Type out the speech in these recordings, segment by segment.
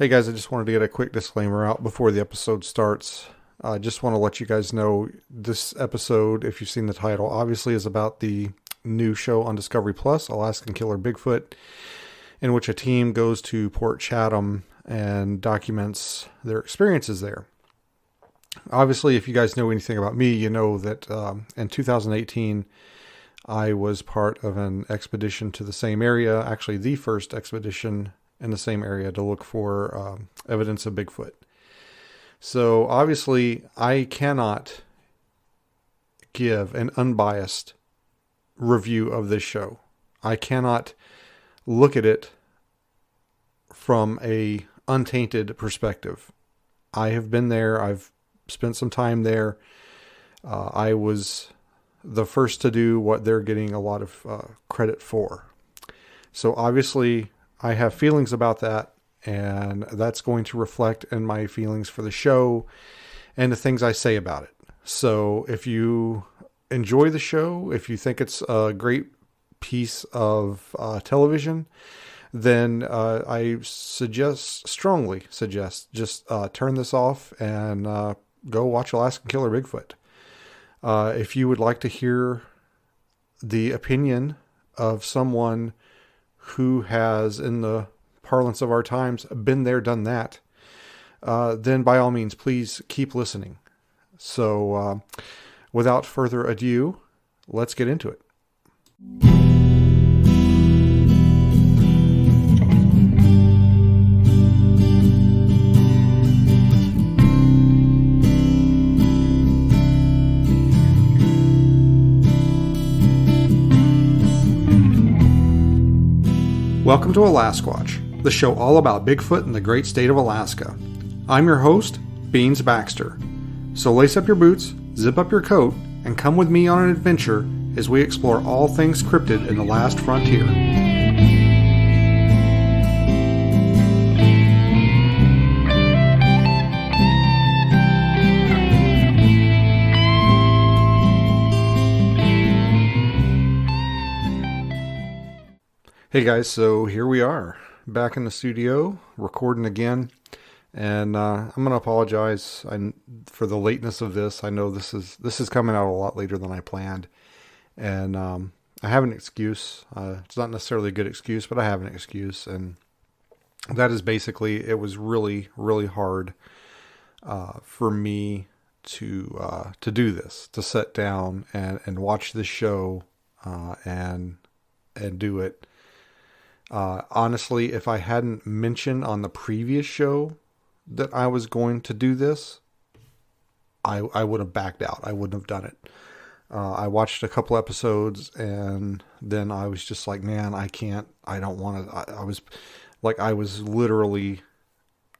Hey guys, I just wanted to get a quick disclaimer out before the episode starts. I just want to let you guys know this episode, if you've seen the title, obviously is about the new show on Discovery Plus, Alaskan Killer Bigfoot, in which a team goes to Port Chatham and documents their experiences there. Obviously, if you guys know anything about me, you know that in 2018, I was part of an expedition to the same area, actually the first expedition in the same area to look for evidence of Bigfoot. So obviously I cannot give an unbiased review of this show. I cannot look at it from a untainted perspective. I have been there. I've spent some time there. I was the first to do what they're getting a lot of credit for. So obviously I have feelings about that, and that's going to reflect in my feelings for the show and the things I say about it. So if you enjoy the show, if you think it's a great piece of television, then I strongly suggest, just turn this off and go watch Alaskan Killer Bigfoot. If you would like to hear the opinion of someone who has, in the parlance of our times, been there, done that, then by all means, please keep listening. So without further ado, let's get into it. Welcome to Alasquatch, the show all about Bigfoot in the great state of Alaska. I'm your host, Beans Baxter. So lace up your boots, zip up your coat, and come with me on an adventure as we explore all things cryptid in the last frontier. Hey guys, so here we are, back in the studio, recording again, and I'm going to apologize for the lateness of this. I know this is coming out a lot later than I planned, and I have an excuse. It's not necessarily a good excuse, but I have an excuse, and that is basically, it was really, really hard for me to do this, to sit down and watch this show and do it. Honestly, if I hadn't mentioned on the previous show that I was going to do this, I would have backed out. I wouldn't have done it. I watched a couple episodes and then I was just like, man, I don't want to. I was literally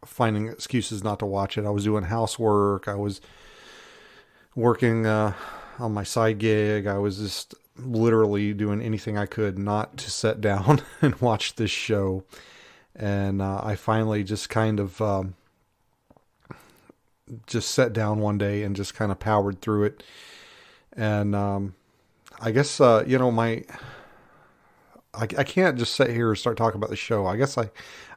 finding excuses not to watch it. I was doing housework. I was working on my side gig. I was just literally doing anything I could not to sit down and watch this show. And I finally just kind of just sat down one day and just kind of powered through it. And I guess, I can't just sit here and start talking about the show. I guess I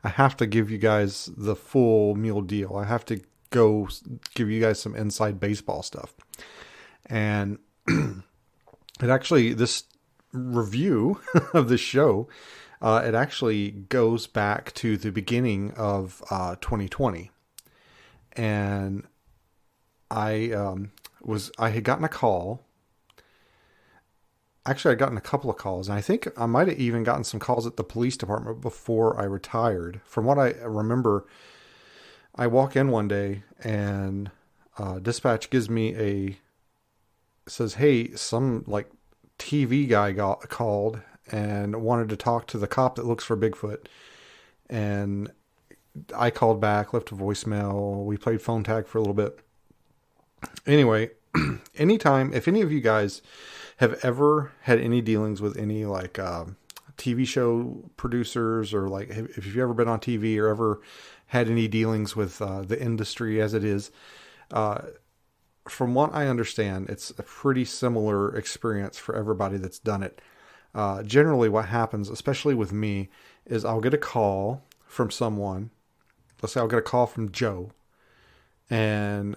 have to give you guys the full meal deal. I have to go give you guys some inside baseball stuff. And it actually, this review of this show, it actually goes back to the beginning of 2020. And I had gotten a call. Actually, I'd gotten a couple of calls. And I think I might have even gotten some calls at the police department before I retired. From what I remember, I walk in one day and dispatch gives me says, hey, some like TV guy called and wanted to talk to the cop that looks for Bigfoot. And I called back, left a voicemail. We played phone tag for a little bit. Anyway, anytime, if any of you guys have ever had any dealings with any like TV show producers, or like if you've ever been on TV or ever had any dealings with the industry as it is, from what I understand, it's a pretty similar experience for everybody that's done it. Generally what happens, especially with me, is I'll get a call from someone let's say I'll get a call from Joe, and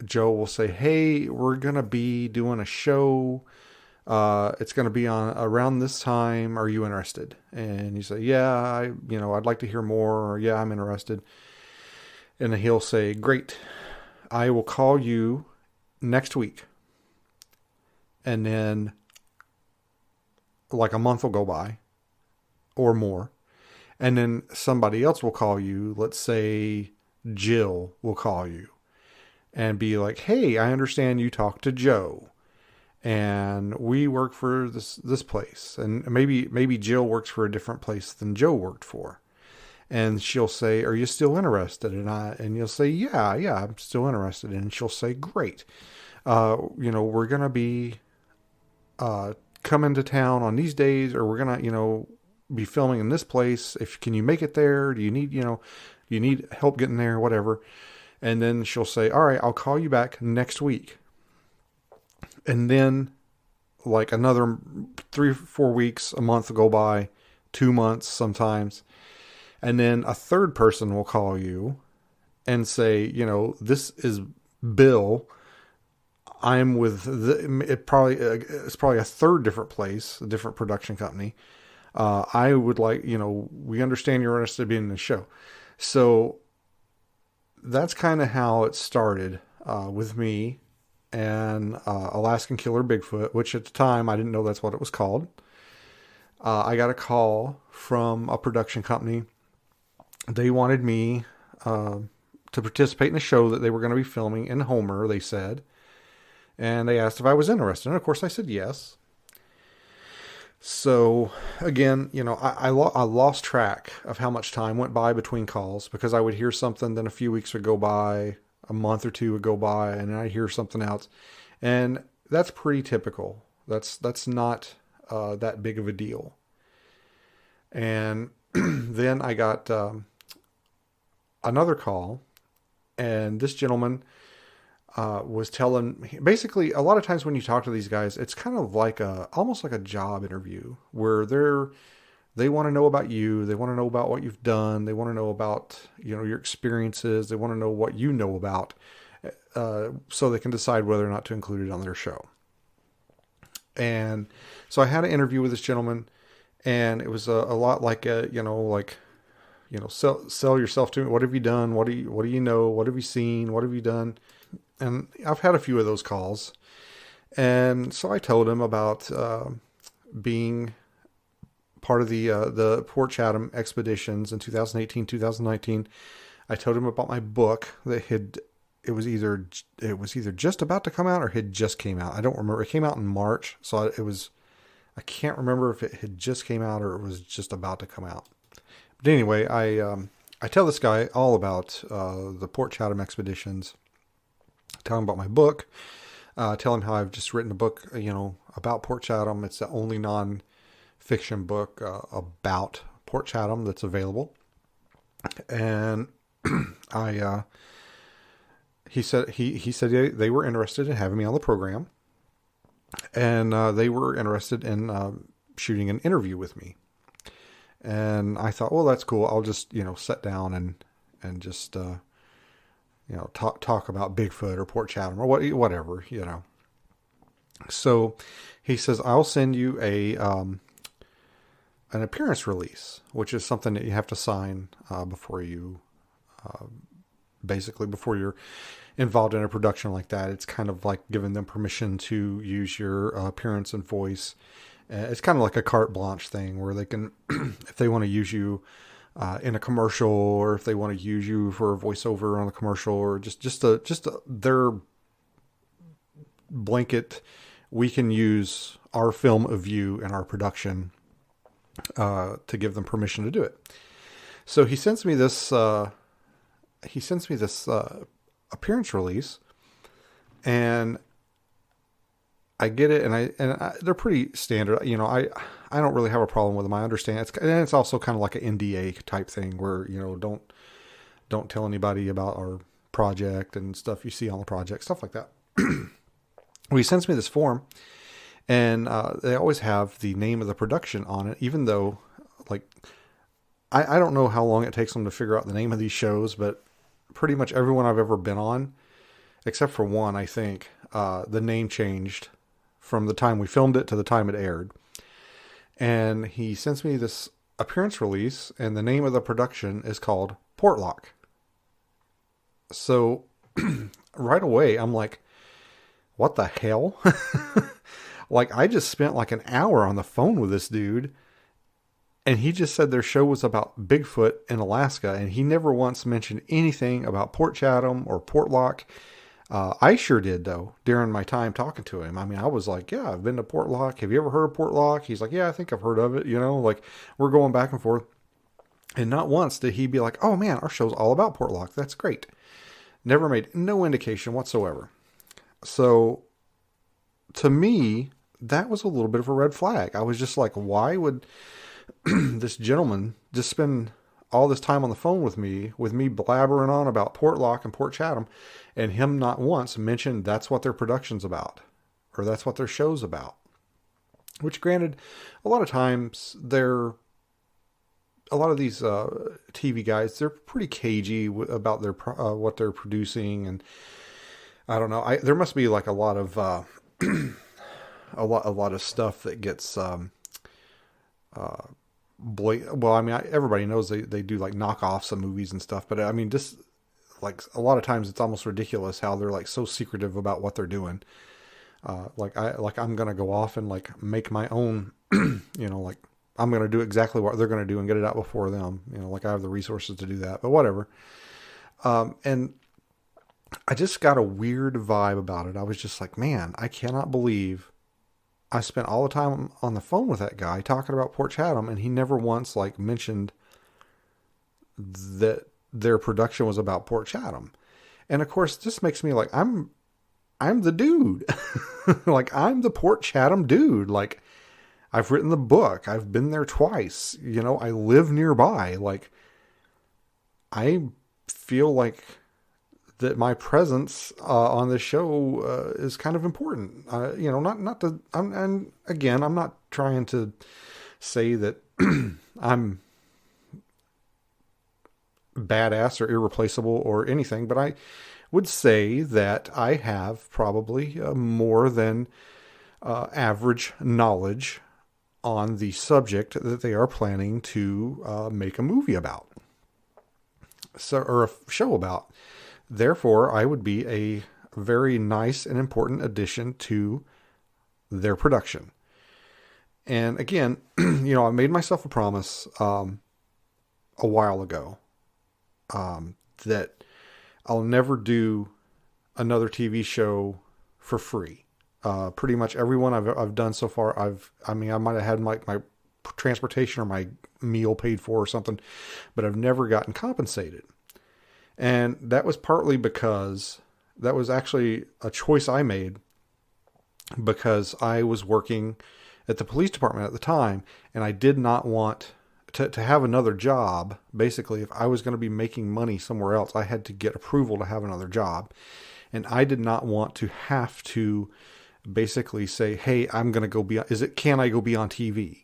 Joe will say, "Hey, we're gonna be doing a show. It's gonna be on around this time. Are you interested?" And you say, "Yeah, I'd like to hear more." Or, "Yeah, I'm interested." And then he'll say, "Great, I will call you next week." And then like a month will go by or more. And then somebody else will call you. Let's say Jill will call you and be like, "Hey, I understand you talked to Joe, and we work for this place." And maybe Jill works for a different place than Joe worked for. And she'll say, "Are you still interested?" And you'll say, "Yeah, I'm still interested." And she'll say, "Great. We're going to be coming to town on these days, or we're going to, be filming in this place. Can you make it there? Do you need help getting there? Whatever." And then she'll say, "All right, I'll call you back next week." And then like another 3-4 weeks, a month will go by, 2 months sometimes. And then a third person will call you and say, "This is Bill. I'm with it's probably a third different place, a different production company. I would like, we understand you're interested in being in the show." So that's kind of how it started with me and Alaskan Killer Bigfoot, which at the time I didn't know that's what it was called. I got a call from a production company. They wanted me to participate in a show that they were going to be filming in Homer, they said. And they asked if I was interested. And of course I said yes. So again, I lost track of how much time went by between calls, because I would hear something, then a few weeks would go by, a month or two would go by, and then I'd hear something else. And that's pretty typical. That's not that big of a deal. And then I got another call, and this gentleman was telling, basically a lot of times when you talk to these guys, it's kind of like almost like a job interview where they want to know about you. They want to know about what you've done. They want to know about, your experiences. They want to know what you know about, so they can decide whether or not to include it on their show. And so I had an interview with this gentleman, and it was a lot like, sell yourself to me. What have you done? What do you know? What have you seen? What have you done? And I've had a few of those calls. And so I told him about being part of the Port Chatham expeditions in 2018, 2019. I told him about my book that it was either just about to come out or had just came out. I don't remember. It came out in March, so I can't remember if it had just came out or it was just about to come out. But anyway, I tell this guy all about the Port Chatham expeditions. Tell him about my book. Tell him how I've just written a book, about Port Chatham. It's the only non-fiction book about Port Chatham that's available. And he said they were interested in having me on the program, and they were interested in shooting an interview with me. And I thought, well, that's cool. I'll just sit down and just talk about Bigfoot or Port Chatham or whatever. So he says, "I'll send you an appearance release," which is something that you have to sign before you before you're involved in a production like that. It's kind of like giving them permission to use your appearance and voice. It's kind of like a carte blanche thing where they can, if they want to use you in a commercial, or if they want to use you for a voiceover on a commercial, or just their blanket, we can use our film of you in our production to give them permission to do it. So he sends me this appearance release, and I get it, and they're pretty standard. I don't really have a problem with them. I understand it's also kind of like an NDA type thing where don't tell anybody about our project and stuff you see on the project, stuff like that. Well, he sends me this form, and they always have the name of the production on it, even though I don't know how long it takes them to figure out the name of these shows, but pretty much everyone I've ever been on, except for one, I think, the name changed from the time we filmed it to the time it aired. And he sends me this appearance release, and the name of the production is called Portlock. So right away, I'm like, what the hell? Like, I just spent like an hour on the phone with this dude, and he just said their show was about Bigfoot in Alaska, and he never once mentioned anything about Port Chatham or Portlock. I sure did, though, during my time talking to him. I mean, I was like, yeah, I've been to Portlock. Have you ever heard of Portlock? He's like, yeah, I think I've heard of it. You know, like, we're going back and forth. And not once did he be like, oh, man, our show's all about Portlock. That's great. Never made no indication whatsoever. So, to me, that was a little bit of a red flag. I was just like, why would this gentleman just spend all this time on the phone with me blabbering on about Portlock and Port Chatham, and him not once mention that's what their production's about, or that's what their show's about. Which, granted, a lot of times a lot of these TV guys, they're pretty cagey about their what they're producing, and I don't know. There must be like a lot of a lot of stuff that gets well, I mean, everybody knows they do like knockoffs of movies and stuff, but I mean, just like a lot of times it's almost ridiculous how they're like so secretive about what they're doing. I'm going to go off and like make my own, you know, like I'm going to do exactly what they're going to do and get it out before them, you know, like I have the resources to do that, but whatever. And I just got a weird vibe about it. I was just like, man, I cannot believe I spent all the time on the phone with that guy talking about Port Chatham, and he never once like mentioned that their production was about Port Chatham. And of course, this makes me like, I'm the dude. Like, I'm the Port Chatham dude. Like, I've written the book. I've been there twice. You know, I live nearby. Like, I feel like that my presence on this show is kind of important. You know, not to. And again, I'm not trying to say that I'm badass or irreplaceable or anything, but I would say that I have probably more than average knowledge on the subject that they are planning to make a movie about, or a show about. Therefore, I would be a very nice and important addition to their production. And again, you know, I made myself a promise a while ago that I'll never do another TV show for free. Pretty much everyone I've done so far, I might have had my transportation or my meal paid for or something, but I've never gotten compensated. And that was partly because that was actually a choice I made because I was working at the police department at the time, and I did not want to have another job. Basically, if I was going to be making money somewhere else, I had to get approval to have another job. And I did not want to have to basically say, hey, I'm going to go can I go be on TV?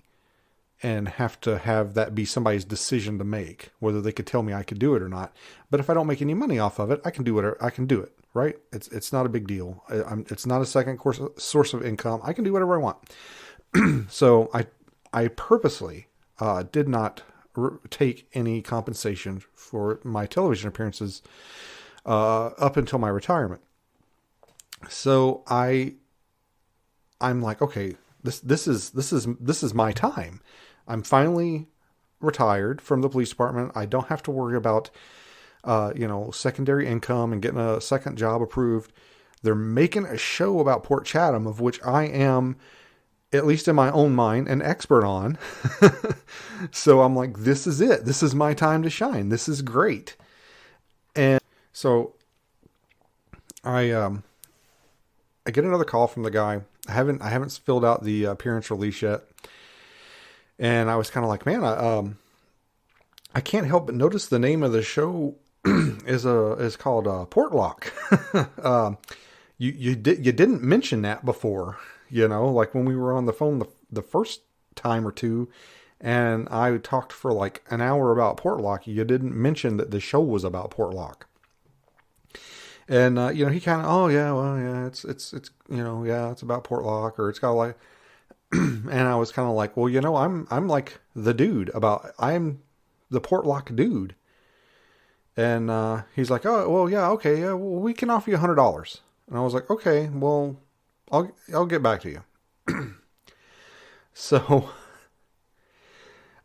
And have to have that be somebody's decision to make, whether they could tell me I could do it or not. But if I don't make any money off of it, I can do whatever. I can do it, right? It's not a big deal. It's not a second source of income. I can do whatever I want. So I purposely did not take any compensation for my television appearances up until my retirement. So I'm like, okay, this is my time. I'm finally retired from the police department. I don't have to worry about, secondary income and getting a second job approved. They're making a show about Port Chatham, of which I am, at least in my own mind, an expert on. So I'm like, this is it. This is my time to shine. This is great. And so I get another call from the guy. I haven't filled out the appearance release yet. And I was kind of like, man, I can't help but notice the name of the show is called Portlock. You didn't mention that before, you know, like when we were on the phone the first time or two, And I talked for like an hour about Portlock. You didn't mention that the show was about Portlock. And, he kind of, oh yeah, well, yeah, it's, yeah, it's about Portlock, or it's got like, and I was kind of like, well, I'm like the dude I'm the Portlock dude. And, he's like, oh, well, yeah, okay. Yeah, well, we can offer you $100. And I was like, okay, well, I'll get back to you. So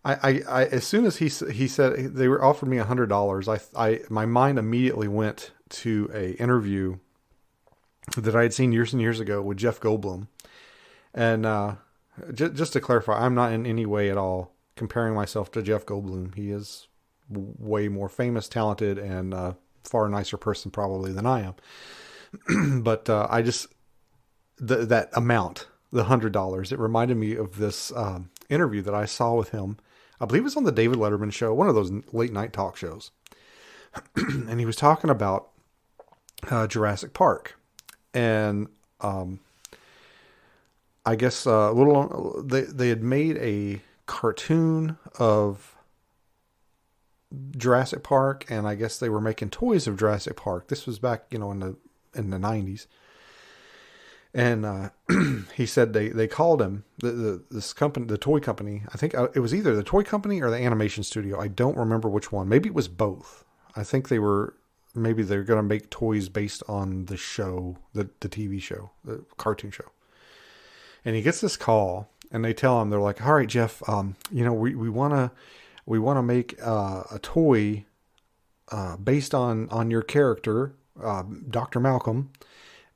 as soon as he said they were offered me $100, my mind immediately went to a interview that I had seen years and years ago with Jeff Goldblum. And just to clarify, I'm not in any way at all comparing myself to Jeff Goldblum. He is way more famous, talented, and far nicer person probably than I am. But I just that amount, the $100, it reminded me of this interview that I saw with him. I believe it was on the David Letterman show, one of those late night talk shows. And he was talking about Jurassic Park. And I guess they had made a cartoon of Jurassic Park, and I guess they were making toys of Jurassic Park. This was back, in the 90s. And he said they called him, this company, the toy company. I think it was either the toy company or the animation studio. I don't remember which one. Maybe it was both. I think maybe they're going to make toys based on the show, the TV show, the cartoon show. And he gets this call, and they tell him, they're like, all right, Jeff, we want to make a toy based on your character, Dr. Malcolm.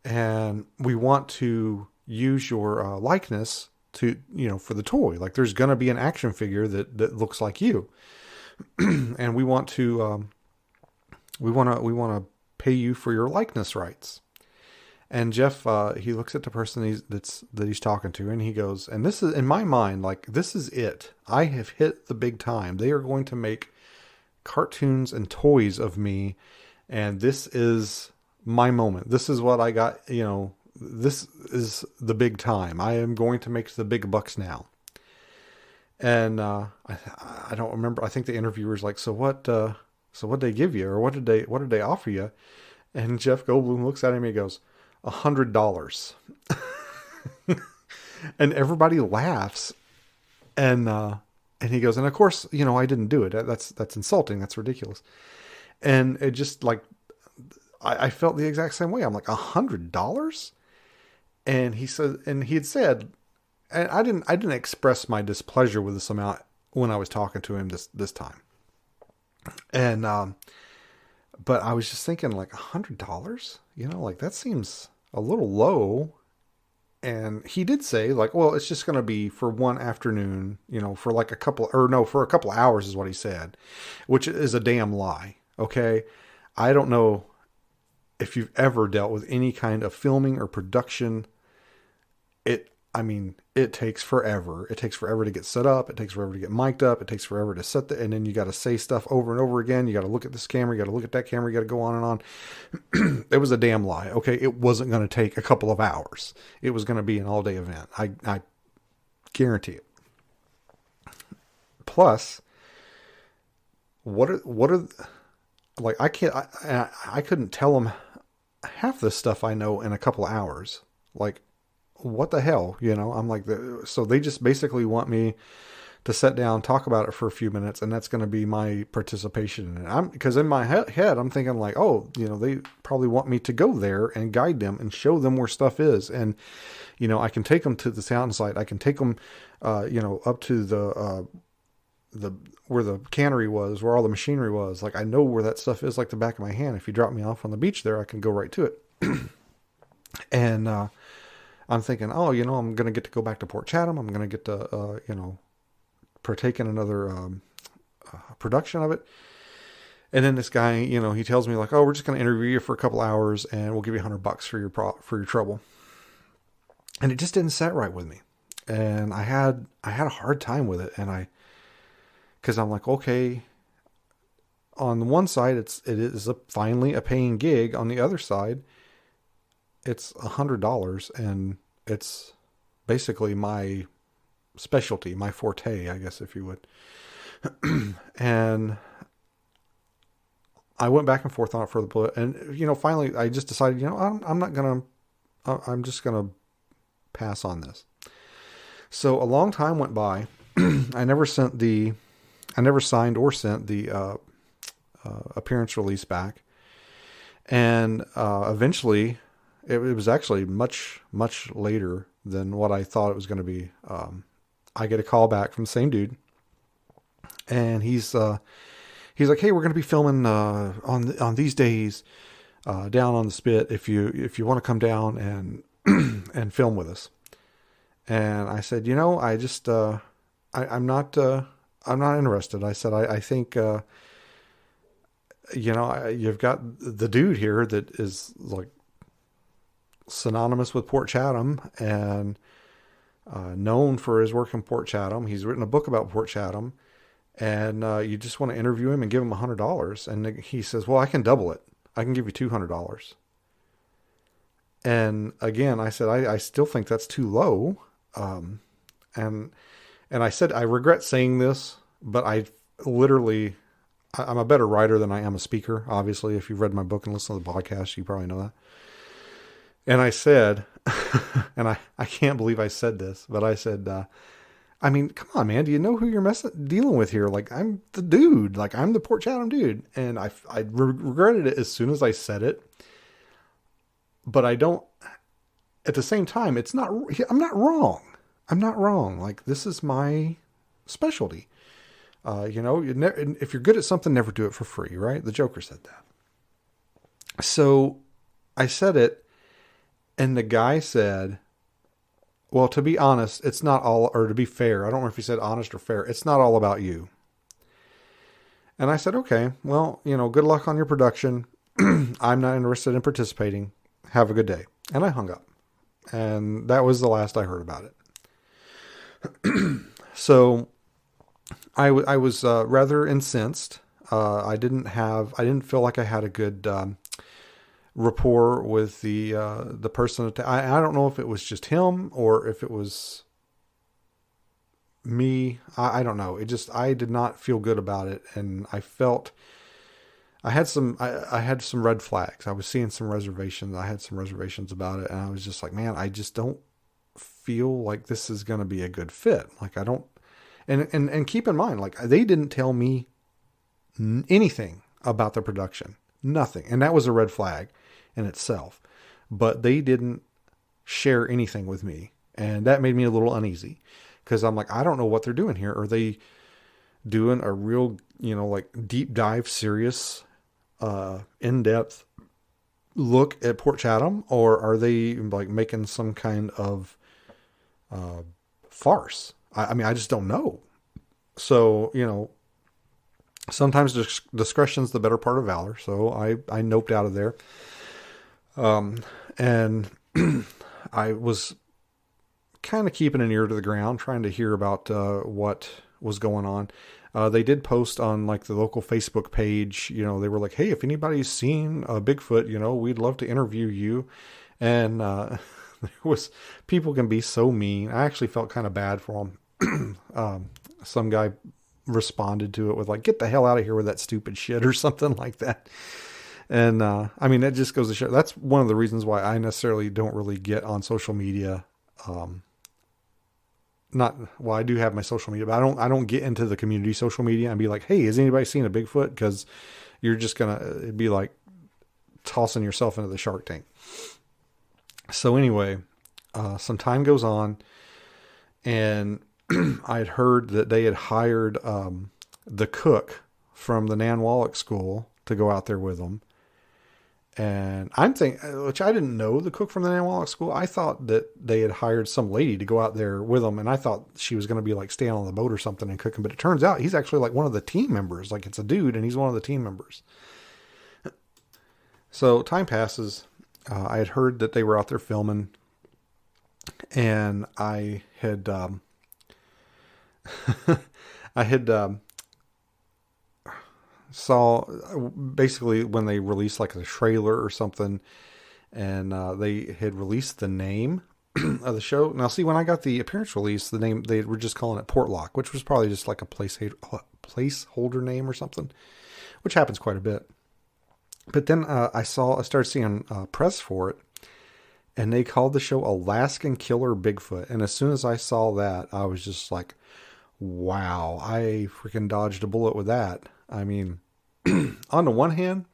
And we want to use your likeness to, for the toy. Like, there's going to be an action figure that looks like you. And we want to pay you for your likeness rights. And Jeff, he looks at the person that he's talking to, and he goes, and this is, in my mind, like, this is it. I have hit the big time. They are going to make cartoons and toys of me. And this is my moment. This is what I got, this is the big time. I am going to make the big bucks now. And I don't remember. I think the interviewer's like, so what did they give you, or what did they offer you? And Jeff Goldblum looks at him and he goes, $100. And everybody laughs. And he goes, and of course, I didn't do it. That's insulting. That's ridiculous. And it just, like, I felt the exact same way. I'm like, $100? And he had said, and I didn't express my displeasure with this amount when I was talking to him this time. And, but I was just thinking, like, $100, like, that seems a little low. And he did say, like, well, it's just going to be for one afternoon, for like for a couple hours is what he said, which is a damn lie. Okay. I don't know if you've ever dealt with any kind of filming or production. It takes forever. It takes forever to get set up. It takes forever to get mic'd up. It takes forever to set and then you got to say stuff over and over again. You got to look at this camera. You got to look at that camera. You got to go on and on. It was a damn lie. Okay. It wasn't going to take a couple of hours. It was going to be an all day event. I guarantee it. Plus, what are like, I couldn't tell them half the stuff I know in a couple of hours. Like, what the hell, I'm like, so they just basically want me to sit down, talk about it for a few minutes, and that's going to be my participation in it. Because in my head, I'm thinking like, oh, they probably want me to go there and guide them and show them where stuff is. And, I can take them to the sound site. I can take them, up to the where the cannery was, where all the machinery was. Like, I know where that stuff is like the back of my hand. If you drop me off on the beach there, I can go right to it. And, I'm thinking, oh, I'm going to get to go back to Port Chatham. I'm going to get to, partake in another production of it. And then this guy, he tells me like, oh, we're just going to interview you for a couple hours and we'll give you $100 for your trouble. And it just didn't sit right with me. And I had a hard time with it. And cause I'm like, okay, on the one side, it is finally a paying gig. On the other side, it's $100 and it's basically my specialty, my forte, I guess, if you would. And I went back and forth on it for the bullet. And, finally I just decided, I'm not going to, I'm just going to pass on this. So a long time went by. I never signed or sent the appearance release back. And eventually, it was actually much, much later than what I thought it was going to be. I get a call back from the same dude. And he's like, "Hey, we're going to be filming on these days down on the spit. If you want to come down and and film with us." And I said, I just I'm not interested. I said, I think you've got the dude here that is like synonymous with Port Chatham and known for his work in Port Chatham. He's written a book about Port Chatham. And you just want to interview him and give him $100. And he says, "Well, I can double it. I can give you $200. And again, I said, I still think that's too low. And I said, I regret saying this, but I'm a better writer than I am a speaker. Obviously, if you've read my book and listened to the podcast, you probably know that. And I said, and I can't believe I said this, but I said, I mean, come on, man. Do you know who you're dealing with here? Like, I'm the dude. Like, I'm the Port Chatham dude. And I regretted it as soon as I said it. But I don't, at the same time, I'm not wrong. I'm not wrong. Like, this is my specialty. If you're good at something, never do it for free, right? The Joker said that. So I said it, and the guy said, "Well, to be honest, it's not all, or to be fair," I don't know if he said honest or fair, "it's not all about you." And I said, "Okay, well, good luck on your production. I'm not interested in participating. Have a good day." And I hung up. And that was the last I heard about it. So I was rather incensed. I didn't feel like I had a good rapport with the person. I don't know if it was just him or if it was me. I don't know. I did not feel good about it. And I felt I had some red flags. I was seeing some reservations. I had some reservations about it. And I was just like, man, I just don't feel like this is going to be a good fit. Like, I don't, and keep in mind, like, they didn't tell me anything about the production, nothing. And that was a red flag in itself, but they didn't share anything with me. And that made me a little uneasy because I'm like, I don't know what they're doing here. Are they doing a real, like deep dive, serious, in-depth look at Port Chatham, or are they like making some kind of, farce? I mean, I just don't know. So, sometimes discretion's the better part of valor. So I noped out of there. And I was kind of keeping an ear to the ground, trying to hear about, what was going on. They did post on like the local Facebook page, they were like, "Hey, if anybody's seen a Bigfoot, we'd love to interview you." And, people can be so mean. I actually felt kind of bad for them. Some guy responded to it with like, "Get the hell out of here with that stupid shit," or something like that. And, I mean, that just goes to show, that's one of the reasons why I necessarily don't really get on social media. I do have my social media, but I don't get into the community social media and be like, "Hey, has anybody seen a Bigfoot?" Cause you're just it'd be like tossing yourself into the shark tank. So anyway, some time goes on and I had heard that they had hired, the cook from the Nan Wallach school to go out there with them. And I'm thinking, which I didn't know the cook from the Nan Wallach school. I thought that they had hired some lady to go out there with them. And I thought she was going to be like staying on the boat or something and cooking. But it turns out he's actually like one of the team members. Like, it's a dude and he's one of the team members. So time passes. I had heard that they were out there filming. And I had, saw basically when they released like a trailer or something, and they had released the name of the show. Now, see, when I got the appearance release, the name, they were just calling it Portlock, which was probably just like a placeholder name or something, which happens quite a bit. But then I started seeing press for it, and they called the show Alaskan Killer Bigfoot. And as soon as I saw that, I was just like, wow, I freaking dodged a bullet with that. I mean, on the one hand,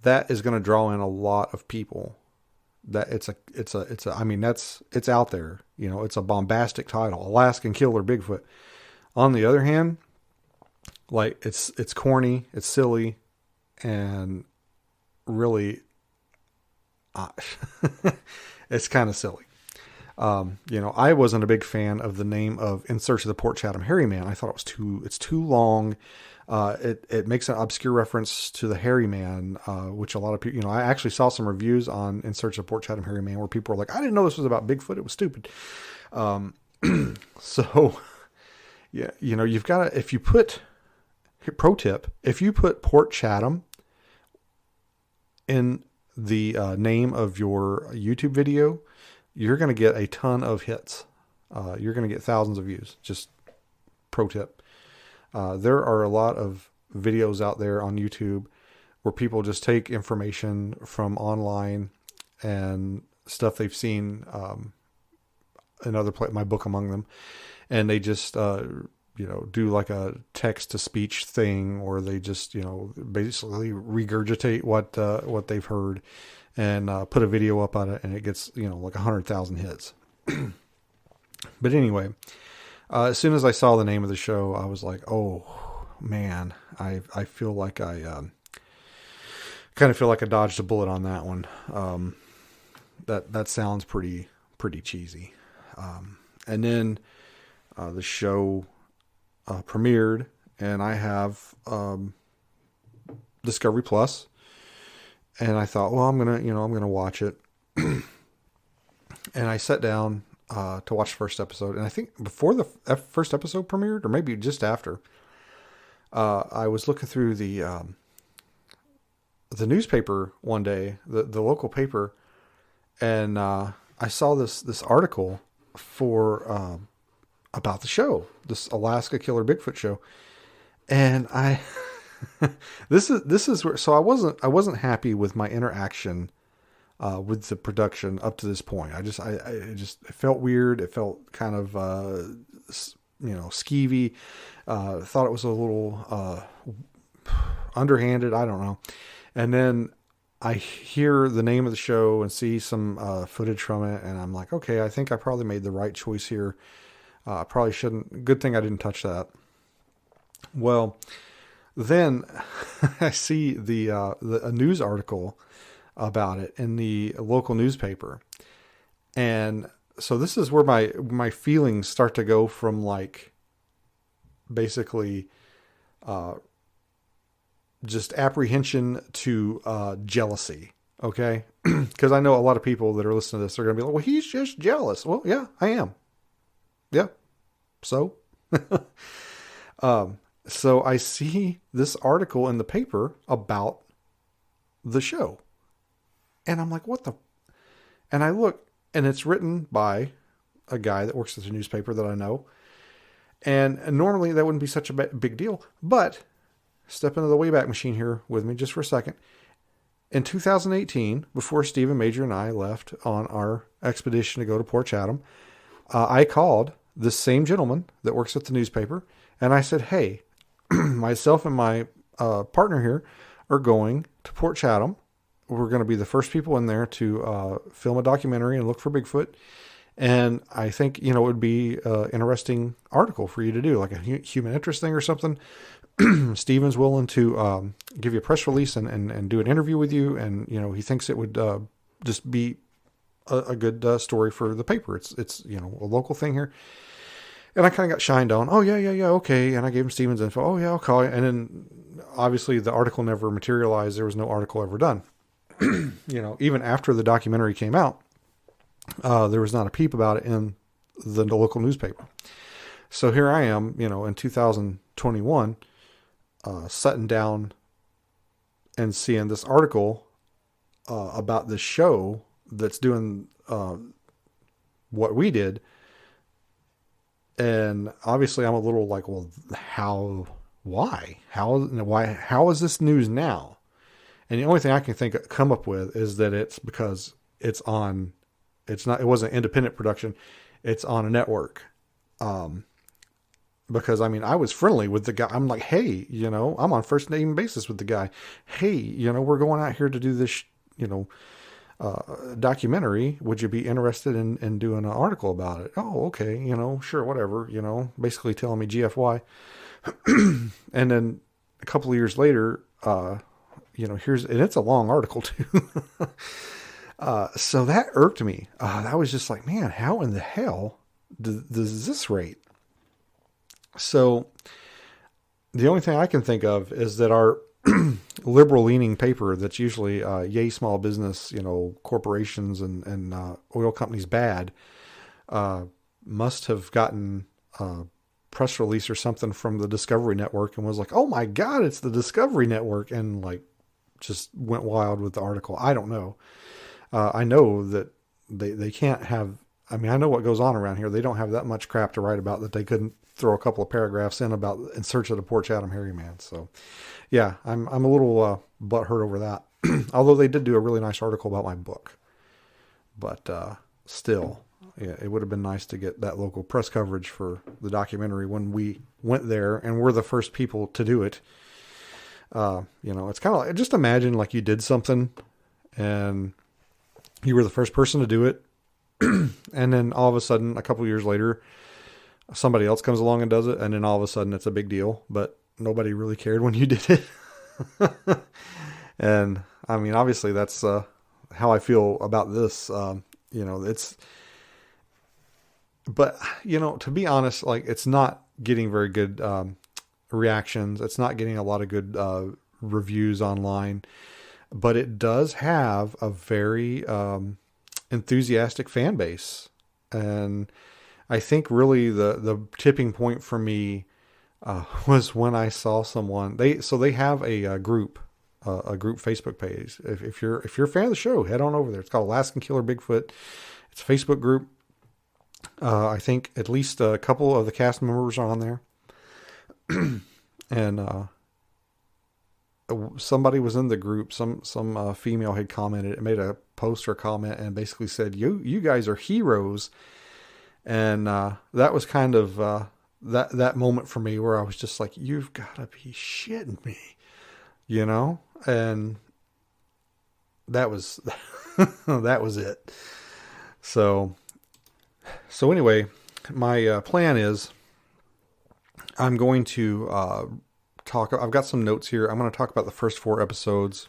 that is going to draw in a lot of people. That it's I mean, it's out there, it's a bombastic title, Alaskan Killer Bigfoot. On the other hand, like it's corny, it's silly, and really, it's kind of silly. I wasn't a big fan of the name of In Search of the Port Chatham Hairy Man. I thought it's too long. It makes an obscure reference to the Hairy Man, which a lot of people, I actually saw some reviews on In Search of Port Chatham Hairy Man where people were like, I didn't know this was about Bigfoot. It was stupid. So yeah, you've got to, pro tip, if you put Port Chatham in the name of your YouTube video, you're going to get a ton of hits. You're going to get thousands of views. Just pro tip. There are a lot of videos out there on YouTube where people just take information from online and stuff they've seen in other my book among them, and they just do like a text to speech thing, or they just basically regurgitate what they've heard and put a video up on it, and it gets like 100,000 hits. But anyway, as soon as I saw the name of the show, I was like, oh man, I feel like I kind of feel like I dodged a bullet on that one. That sounds pretty cheesy. And then the show premiered, and I have Discovery Plus, and I thought, well, I'm gonna watch it. And I sat down to watch the first episode, and I think before the first episode premiered, or maybe just after, I was looking through the newspaper one day, the local paper, and I saw this article for about the show, this Alaska Killer Bigfoot show, and this is where, so I wasn't happy with my interaction with the production up to this point. It felt weird. It felt kind of skeevy. Thought it was a little underhanded. I don't know. And then I hear the name of the show and see some footage from it, and I'm like, okay, I think I probably made the right choice here. I probably shouldn't. Good thing I didn't touch that. Well, then I see a news article about it in the local newspaper, and so this is where my feelings start to go from like basically just apprehension to jealousy. Okay, because I know a lot of people that are listening to this are going to be like, well, he's just jealous. Well, yeah, I am. Yeah. So, so I see this article in the paper about the show, and I'm like, what the, and I look, and it's written by a guy that works at the newspaper that I know. And normally that wouldn't be such a big deal, but step into the Wayback Machine here with me just for a second. In 2018, before Stephen Major and I left on our expedition to go to Port Chatham, I called this same gentleman that works at the newspaper, and I said, hey, myself and my partner here are going to Port Chatham. We're going to be the first people in there to film a documentary and look for Bigfoot. And I think, it would be an interesting article for you to do, like a human interest thing or something. Steven's willing to give you a press release and do an interview with you. And, he thinks it would just be a good story for the paper. It's a local thing here. And I kind of got shined on. Oh, yeah, okay. And I gave him Steven's info. Oh, yeah, I'll call you. And then, obviously, the article never materialized. There was no article ever done. Even after the documentary came out, there was not a peep about it in the local newspaper. So here I am, in 2021, sitting down and seeing this article about this show that's doing what we did. And obviously I'm a little like, well, why, how is this news now? And the only thing I can come up with is that it's because it wasn't independent production. It's on a network. Because I mean, I was friendly with the guy. I'm like, hey, I'm on first name basis with the guy. Hey, we're going out here to do this, documentary. Would you be interested in doing an article about it? Oh, okay. Sure. Whatever, basically telling me GFY. And then a couple of years later, and it's a long article too. So that irked me. I was just like, man, how in the hell does this rate? So the only thing I can think of is that our liberal leaning paper that's usually, yay, small business, corporations and oil companies bad, must have gotten a press release or something from the Discovery Network and was like, oh my God, it's the Discovery Network. And like, just went wild with the article. I don't know. I know that they can't have, I know what goes on around here. They don't have that much crap to write about that they couldn't throw a couple of paragraphs in search of the Poor Chatham Hairy Man. So yeah, I'm a little butthurt over that. Although they did do a really nice article about my book, but still, yeah, it would have been nice to get that local press coverage for the documentary when we went there and we're the first people to do it. It's kind of like, just imagine like you did something and you were the first person to do it. And then all of a sudden, a couple of years later, somebody else comes along and does it. And then all of a sudden it's a big deal, but nobody really cared when you did it. And I mean, obviously that's, how I feel about this. To be honest, like it's not getting very good, reactions. It's not getting a lot of good, reviews online, but it does have a very, enthusiastic fan base. And I think really the tipping point for me, was when I saw someone, they have a group Facebook page. If you're a fan of the show, head on over there. It's called Alaskan Killer Bigfoot. It's a Facebook group. I think at least a couple of the cast members are on there. And, somebody was in the group, some female had commented, it made a post or comment and basically said, you guys are heroes. And, that was kind of, that moment for me where I was just like, you've got to be shitting me, and that was, that was it. So anyway, my, plan is I'm going to, I've got some notes here. I'm going to talk about the first 4 episodes.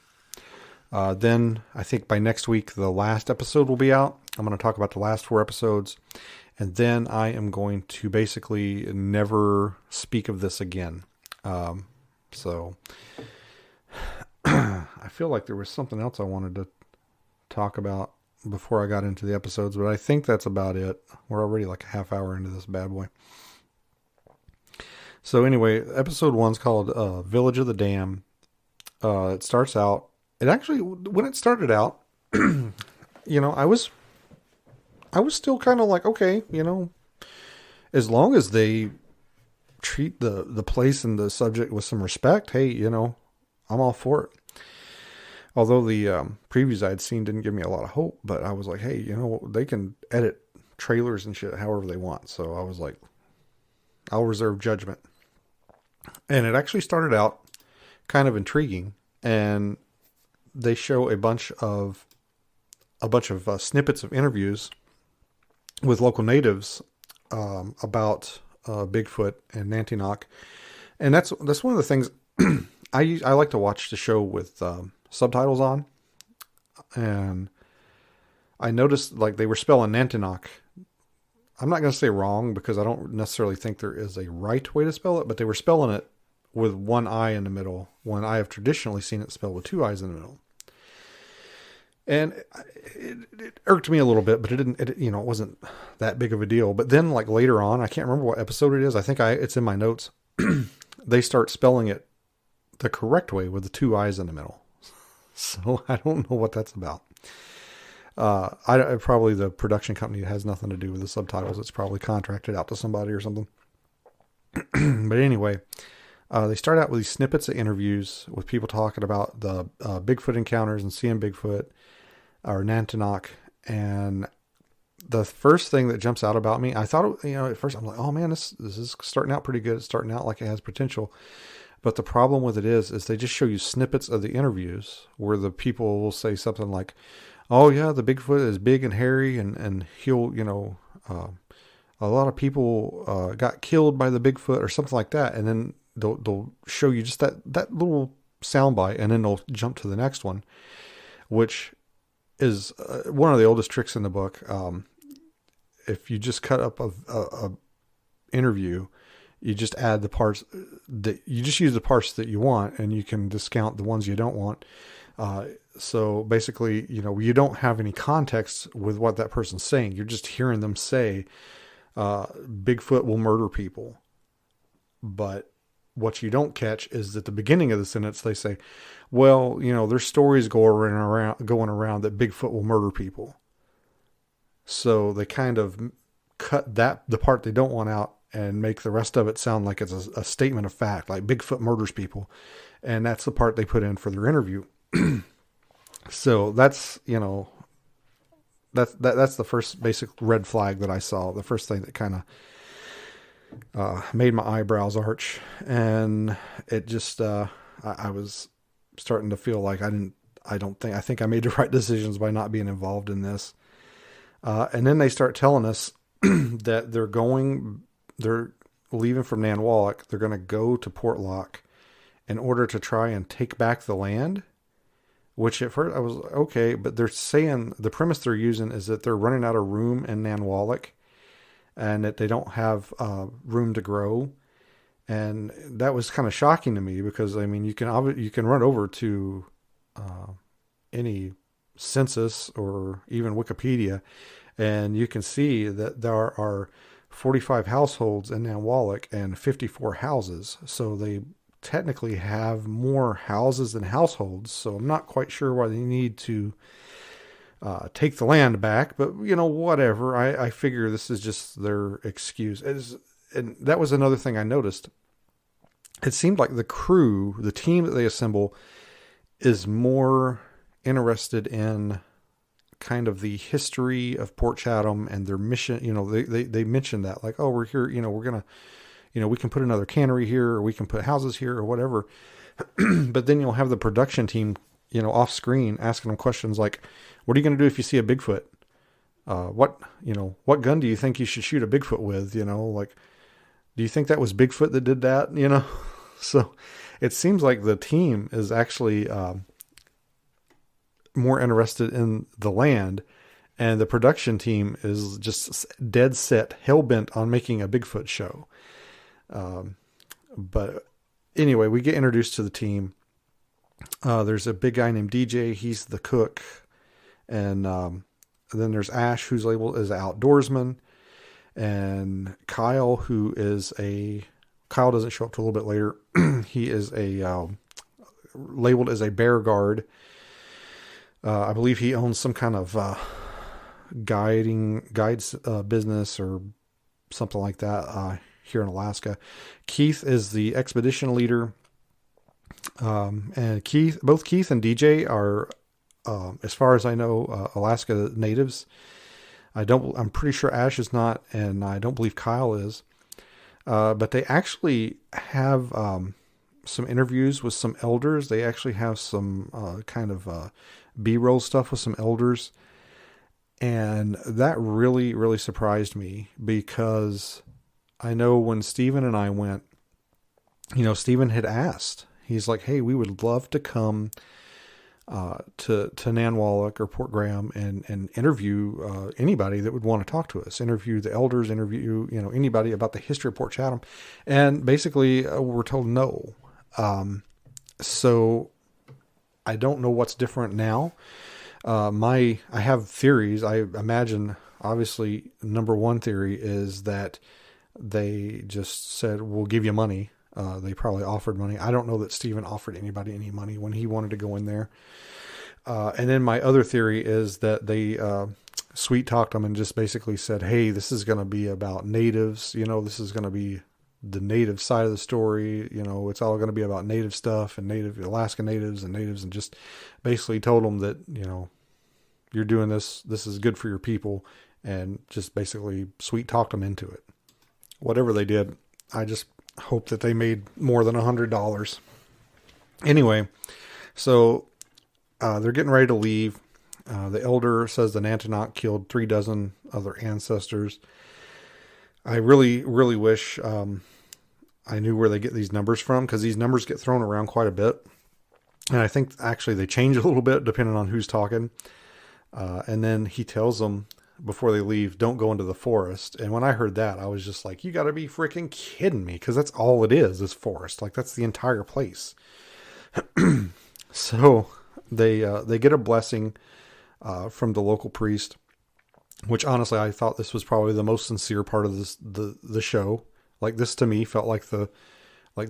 Then I think by next week, the last episode will be out. I'm going to talk about the last 4 episodes. And then I am going to basically never speak of this again. So I feel like there was something else I wanted to talk about before I got into the episodes, but I think that's about it. We're already like a half hour into this bad boy. So anyway, episode 1's called Village of the Dam. It starts out, when it started out, I was still kind of like, okay, as long as they treat the place and the subject with some respect, hey, I'm all for it. Although the previews I had seen didn't give me a lot of hope, but I was like, hey, they can edit trailers and shit however they want. So I was like, I'll reserve judgment. And it actually started out kind of intriguing, and they show a bunch of snippets of interviews with local natives about Bigfoot and Nantinaq, and that's one of the things I like to watch the show with subtitles on, and I noticed like they were spelling Nantinaq. I'm not going to say wrong because I don't necessarily think there is a right way to spell it, but they were spelling it with one I in the middle when I have traditionally seen it spelled with 2 I's in the middle. And it irked me a little bit, but it wasn't that big of a deal. But then like later on, I can't remember what episode it is. I think it's in my notes. They start spelling it the correct way with the 2 I's in the middle. So I don't know what that's about. Probably the production company has nothing to do with the subtitles. It's probably contracted out to somebody or something. But anyway, they start out with these snippets of interviews with people talking about the Bigfoot encounters and seeing Bigfoot or Nantinaq. And the first thing that jumps out about me, I thought, at first I'm like, oh man, this is starting out pretty good. It's starting out like it has potential. But the problem with it is they just show you snippets of the interviews where the people will say something like, oh yeah, the Bigfoot is big and hairy and he'll, a lot of people got killed by the Bigfoot or something like that. And then they'll show you just that little soundbite, and then they'll jump to the next one, which is one of the oldest tricks in the book. If you just cut up a interview, you just add the parts that you just use the parts that you want, and you can discount the ones you don't want. So basically, you don't have any context with what that person's saying. You're just hearing them say, Bigfoot will murder people. But what you don't catch is at the beginning of the sentence, they say, well, there's stories going around that Bigfoot will murder people. So they kind of cut the part they don't want out and make the rest of it sound like it's a statement of fact, like Bigfoot murders people. And that's the part they put in for their interview. So that's, that's the first basic red flag that I saw. The first thing that kind of made my eyebrows arch. And it just, I was starting to feel like I think I made the right decisions by not being involved in this. And then they start telling us that they're leaving from Nanwalek. They're going to go to Portlock in order to try and take back the land, which at first I was okay, but they're saying the premise they're using is that they're running out of room in Nanwalek and that they don't have room to grow. And that was kind of shocking to me because, I mean, you can run over to any census or even Wikipedia, and you can see that there are 45 households in Nanwalek and 54 houses. So they technically have more houses than households. So I'm not quite sure why they need to take the land back, but whatever. I figure this is just their excuse. And that was another thing I noticed. It seemed like the team that they assemble is more interested in kind of the history of Port Chatham and their mission. They mentioned that, like, oh, we're here, we're going to, we can put another cannery here, or we can put houses here or whatever. But then you'll have the production team, off screen asking them questions like, what are you going to do if you see a Bigfoot? What gun do you think you should shoot a Bigfoot with? Like, do you think that was Bigfoot that did that? So it seems like the team is actually, more interested in the land, and the production team is just dead set, hell-bent on making a Bigfoot show. But anyway, we get introduced to the team. There's a big guy named DJ. He's the cook. And then there's Ash, who's labeled as an outdoorsman. And Kyle, Kyle doesn't show up till a little bit later. He is labeled as a bear guard. I believe he owns some kind of guides business or something like that here in Alaska. Keith is the expedition leader, and both Keith and DJ are, as far as I know, Alaska natives. I'm pretty sure Ash is not, and I don't believe Kyle is. But they actually have some interviews with some elders. They actually have some kind of B-roll stuff with some elders. And that really, really surprised me, because I know when Steven and I went, Steven had asked, he's like, hey, we would love to come to Nanwalek or Port Graham and interview anybody that would want to talk to us, interview the elders, interview, anybody about the history of Port Chatham. And basically we're told no. So I don't know what's different now. I have theories. I imagine, obviously, number one theory is that they just said, we'll give you money. They probably offered money. I don't know that Steven offered anybody any money when he wanted to go in there. And then my other theory is that they sweet talked them and just basically said, hey, this is going to be about natives. This is going to be the native side of the story. It's all going to be about native stuff and native Alaska natives, and just basically told them that, you're doing this. This is good for your people, and just basically sweet talked them into it. Whatever they did, I just hope that they made more than $100. Anyway, so they're getting ready to leave. The elder says the Nantinaq killed 3 dozen of their ancestors. I really, really wish I knew where they get these numbers from, because these numbers get thrown around quite a bit. And I think actually they change a little bit depending on who's talking. And then he tells them before they leave, don't go into the forest. And when I heard that, I was just like, you got to be freaking kidding me, because that's all it is forest. Like, that's the entire place. So they get a blessing from the local priest, which honestly, I thought this was probably the most sincere part of the show. Like, this to me felt like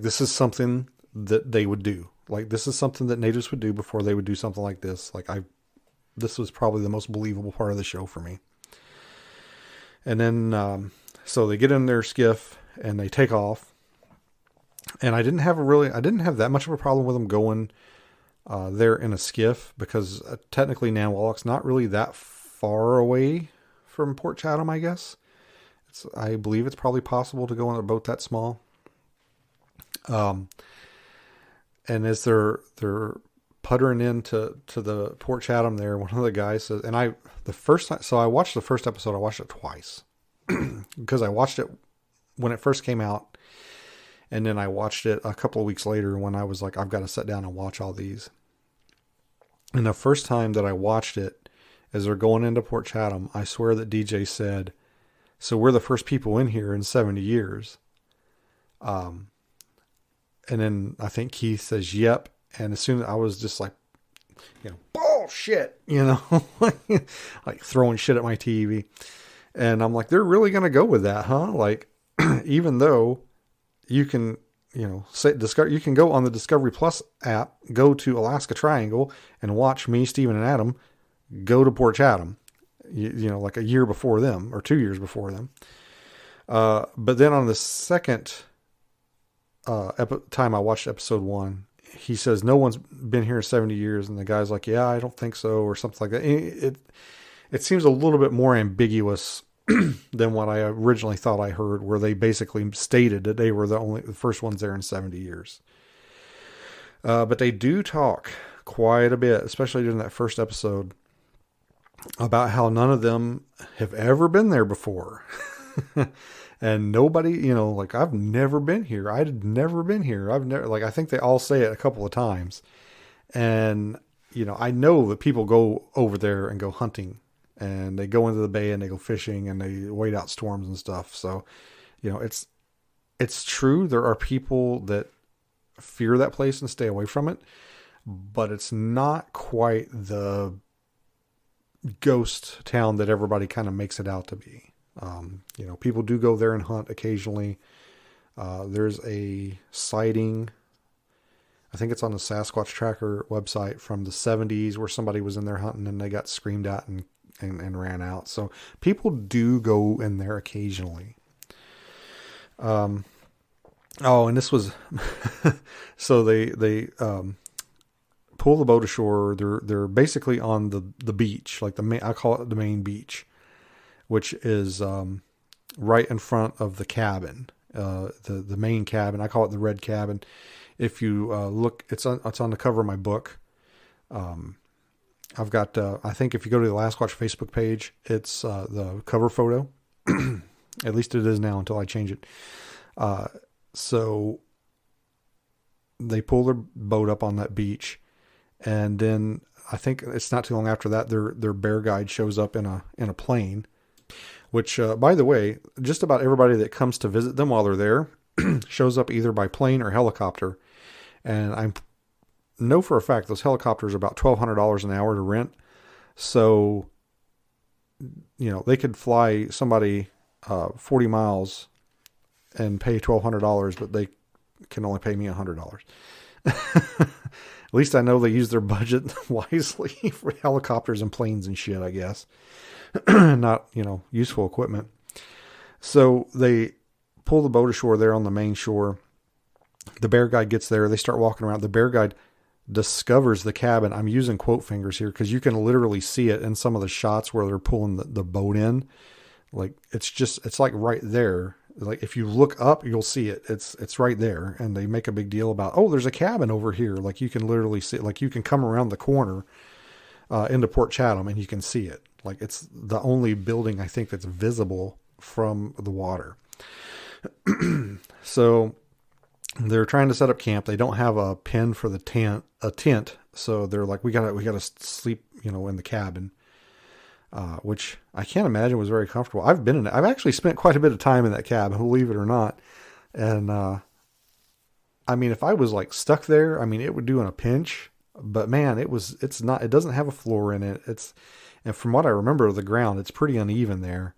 this is something that they would do. Like, this is something that natives would do before they would do something like this. This was probably the most believable part of the show for me. And then, so they get in their skiff and they take off. And I didn't have that much of a problem with them going there in a skiff, because technically Nanwalloch's not really that far away from Port Chatham, I guess. I believe it's probably possible to go on a boat that small. And as they're puttering into the Port Chatham there, one of the guys says, and I watched the first episode. I watched it twice because I watched it when it first came out. And then I watched it a couple of weeks later when I was like, I've got to sit down and watch all these. And the first time that I watched it, as they're going into Port Chatham, I swear that DJ said, so we're the first people in here in 70 years. And then I think Keith says, yep. And as soon as I was just like, bullshit, like throwing shit at my TV. And I'm like, they're really going to go with that, huh? Like, even though you can, you can go on the Discovery Plus app, go to Alaska Triangle and watch me, Steven, and Adam go to Port Chatham, like a year before them or 2 years before them. But then on the second time I watched episode 1, he says, no one's been here in 70 years. And the guy's like, yeah, I don't think so, or something like that. It seems a little bit more ambiguous than what I originally thought I heard, where they basically stated that they were the first ones there in 70 years. But they do talk quite a bit, especially during that first episode, about how none of them have ever been there before. And nobody, like, I've never been here. I'd never been here. I think they all say it a couple of times. And, I know that people go over there and go hunting, and they go into the bay and they go fishing and they wait out storms and stuff. So, it's true. There are people that fear that place and stay away from it, but it's not quite the ghost town that everybody kind of makes it out to be. People do go there and hunt occasionally. There's a sighting, I think it's on the Sasquatch Tracker website, from the 70s where somebody was in there hunting and they got screamed at and ran out. So people do go in there occasionally. And this was, so they pull the boat ashore. They're basically on the beach, like I call it the main beach, which is right in front of the cabin, the main cabin. I call it the red cabin. If you look, it's on the cover of my book. I've got, I think if you go to the Last Watch Facebook page, it's the cover photo. At least it is now until I change it. So they pull their boat up on that beach, and then I think it's not too long after that, their bear guide shows up in a plane. Which, by the way, just about everybody that comes to visit them while they're there shows up either by plane or helicopter. And I know for a fact those helicopters are about $1,200 an hour to rent. So, they could fly somebody 40 miles and pay $1,200, but they can only pay me $100. least I know they use their budget wisely for helicopters and planes and shit, I guess. Not, useful equipment. So they pull the boat ashore there on the main shore. The bear guide gets there. They start walking around. The bear guide discovers the cabin. I'm using quote fingers here because you can literally see it in some of the shots where they're pulling the boat in. Like it's like right there. Like if you look up, you'll see it. It's right there. And they make a big deal about, oh, there's a cabin over here. Like you can literally see it. Like you can come around the corner into Port Chatham and you can see it. Like it's the only building I think that's visible from the water. So they're trying to set up camp. They don't have a pen for a tent. So they're like, we gotta sleep, in the cabin, which I can't imagine was very comfortable. I've been in it. I've actually spent quite a bit of time in that cabin, believe it or not. And, I mean, if I was like stuck there, I mean, it would do in a pinch, but man, it doesn't have a floor in it. And from what I remember of the ground, it's pretty uneven there.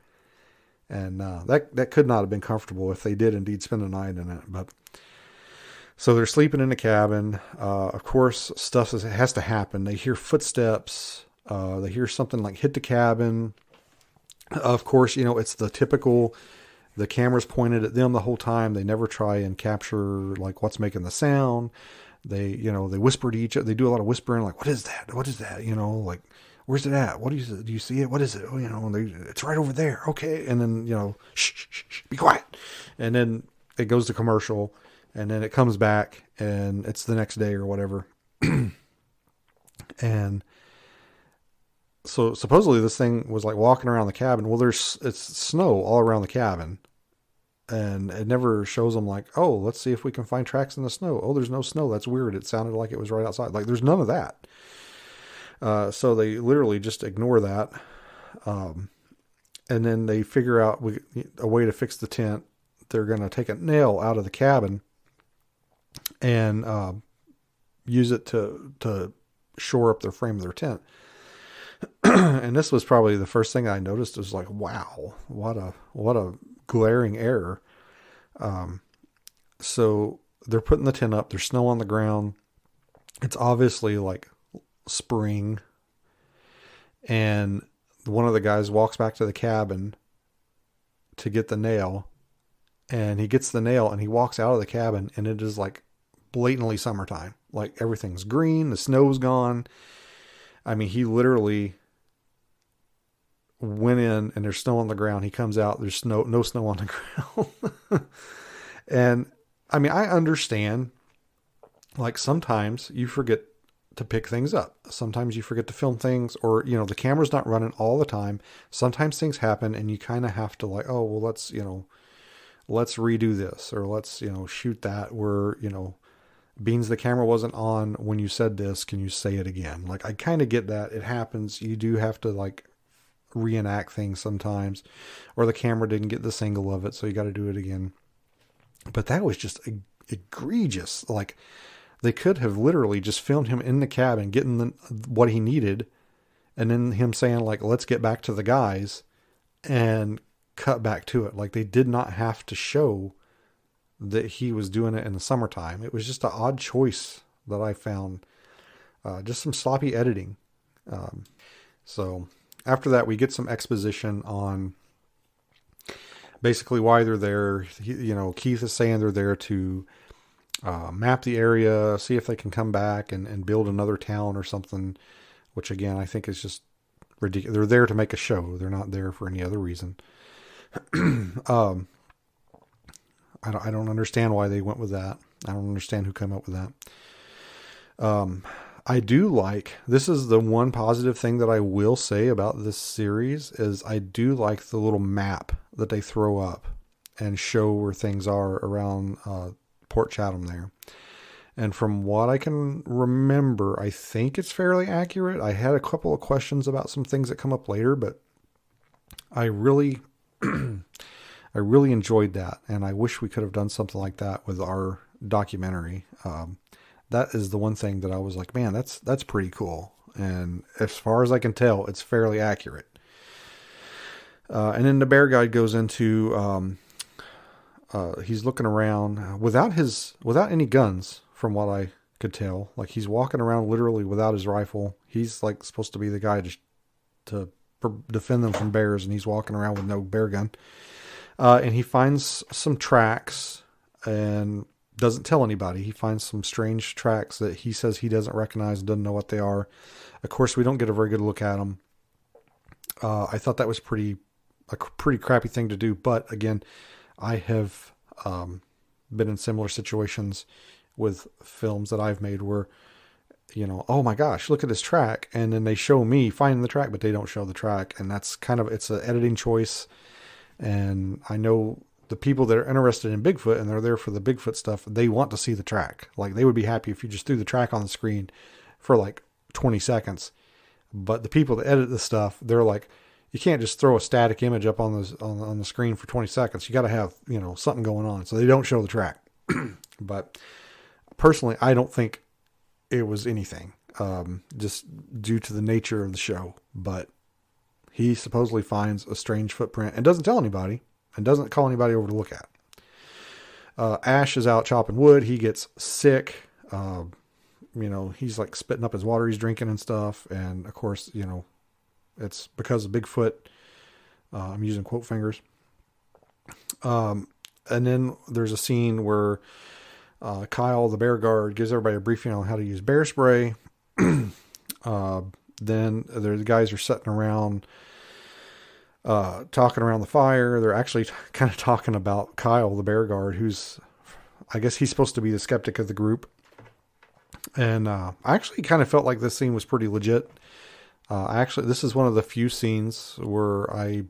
And, that could not have been comfortable if they did indeed spend a night in it, but so they're sleeping in the cabin. Of course, stuff has to happen. They hear footsteps. They hear something like hit the cabin. Of course, it's the typical, the camera's pointed at them the whole time. They never try and capture like what's making the sound. They whisper to each other. They do a lot of whispering, like, what is that? What is that? Like, where's it at? What is it? Do you see it? What is it? Oh, it's right over there. Okay. And then, shh, be quiet. And then it goes to commercial. And then it comes back and it's the next day or whatever. And so supposedly this thing was like walking around the cabin. Well, it's snow all around the cabin. And it never shows them like, oh, let's see if we can find tracks in the snow. Oh, there's no snow. That's weird. It sounded like it was right outside. Like there's none of that. So they literally just ignore that. And then they figure out a way to fix the tent. They're going to take a nail out of the cabin and use it to shore up the frame of their tent. And this was probably the first thing I noticed. Was like, wow, what a glaring error. So they're putting the tent up. There's snow on the ground. It's obviously like spring. And one of the guys walks back to the cabin to get the nail. And he gets the nail and he walks out of the cabin and it is like blatantly summertime. Like everything's green. The snow's gone. I mean, he literally went in and there's snow on the ground. He comes out. There's no snow on the ground. And I mean, I understand like sometimes you forget to pick things up. Sometimes you forget to film things or, the camera's not running all the time. Sometimes things happen and you kind of have to like, oh, well, let's redo this or let's, shoot that where, Beans, the camera wasn't on when you said this. Can you say it again? Like, I kind of get that. It happens. You do have to like reenact things sometimes or the camera didn't get this angle of it. So you got to do it again. But that was just egregious. Like they could have literally just filmed him in the cabin, getting what he needed. And then him saying like, let's get back to the guys and cut back to it. Like they did not have to show that he was doing it in the summertime. It was just an odd choice that I found. Just some sloppy editing. So after that, we get some exposition on basically why they're there. Keith is saying they're there to map the area, see if they can come back and build another town or something, which again, I think is just ridiculous. They're there to make a show. They're not there for any other reason. I don't understand why they went with that. I don't understand who came up with that. I do like, this is the one positive thing that I will say about this series is I do like the little map that they throw up and show where things are around Port Chatham there. And from what I can remember, I think it's fairly accurate. I had a couple of questions about some things that come up later, but I really I really enjoyed that, and I wish we could have done something like that with our documentary. That is the one thing that I was like, man, that's pretty cool. And as far as I can tell, it's fairly accurate. And then the bear guide goes into, he's looking around without any guns from what I could tell. Like, he's walking around literally without his rifle. He's like supposed to be the guy to defend them from bears, and he's walking around with no bear gun. And he finds some tracks and doesn't tell anybody. He finds some strange tracks that he says he doesn't recognize, doesn't know what they are. Of course, we don't get a very good look at them. I thought that was a pretty crappy thing to do. But again, I have been in similar situations with films that I've made where, oh my gosh, look at this track. And then they show me finding the track, but they don't show the track. And that's it's an editing choice. And I know the people that are interested in Bigfoot and they're there for the Bigfoot stuff, they want to see the track. Like, they would be happy if you just threw the track on the screen for like 20 seconds. But the people that edit the stuff, they're like, you can't just throw a static image up on the screen for 20 seconds. You got to have, something going on. So they don't show the track. But personally, I don't think it was anything, just due to the nature of the show. But he supposedly finds a strange footprint and doesn't tell anybody and doesn't call anybody over to look at. Ash is out chopping wood. He gets sick. He's like spitting up his water he's drinking and stuff. And of course, it's because of Bigfoot. I'm using quote fingers. And then there's a scene where Kyle, the bear guard, gives everybody a briefing on how to use bear spray. Then the guys are sitting around talking around the fire. They're actually kind of talking about Kyle, the bear guard, who's, I guess he's supposed to be the skeptic of the group. And I actually kind of felt like this scene was pretty legit. This is one of the few scenes where I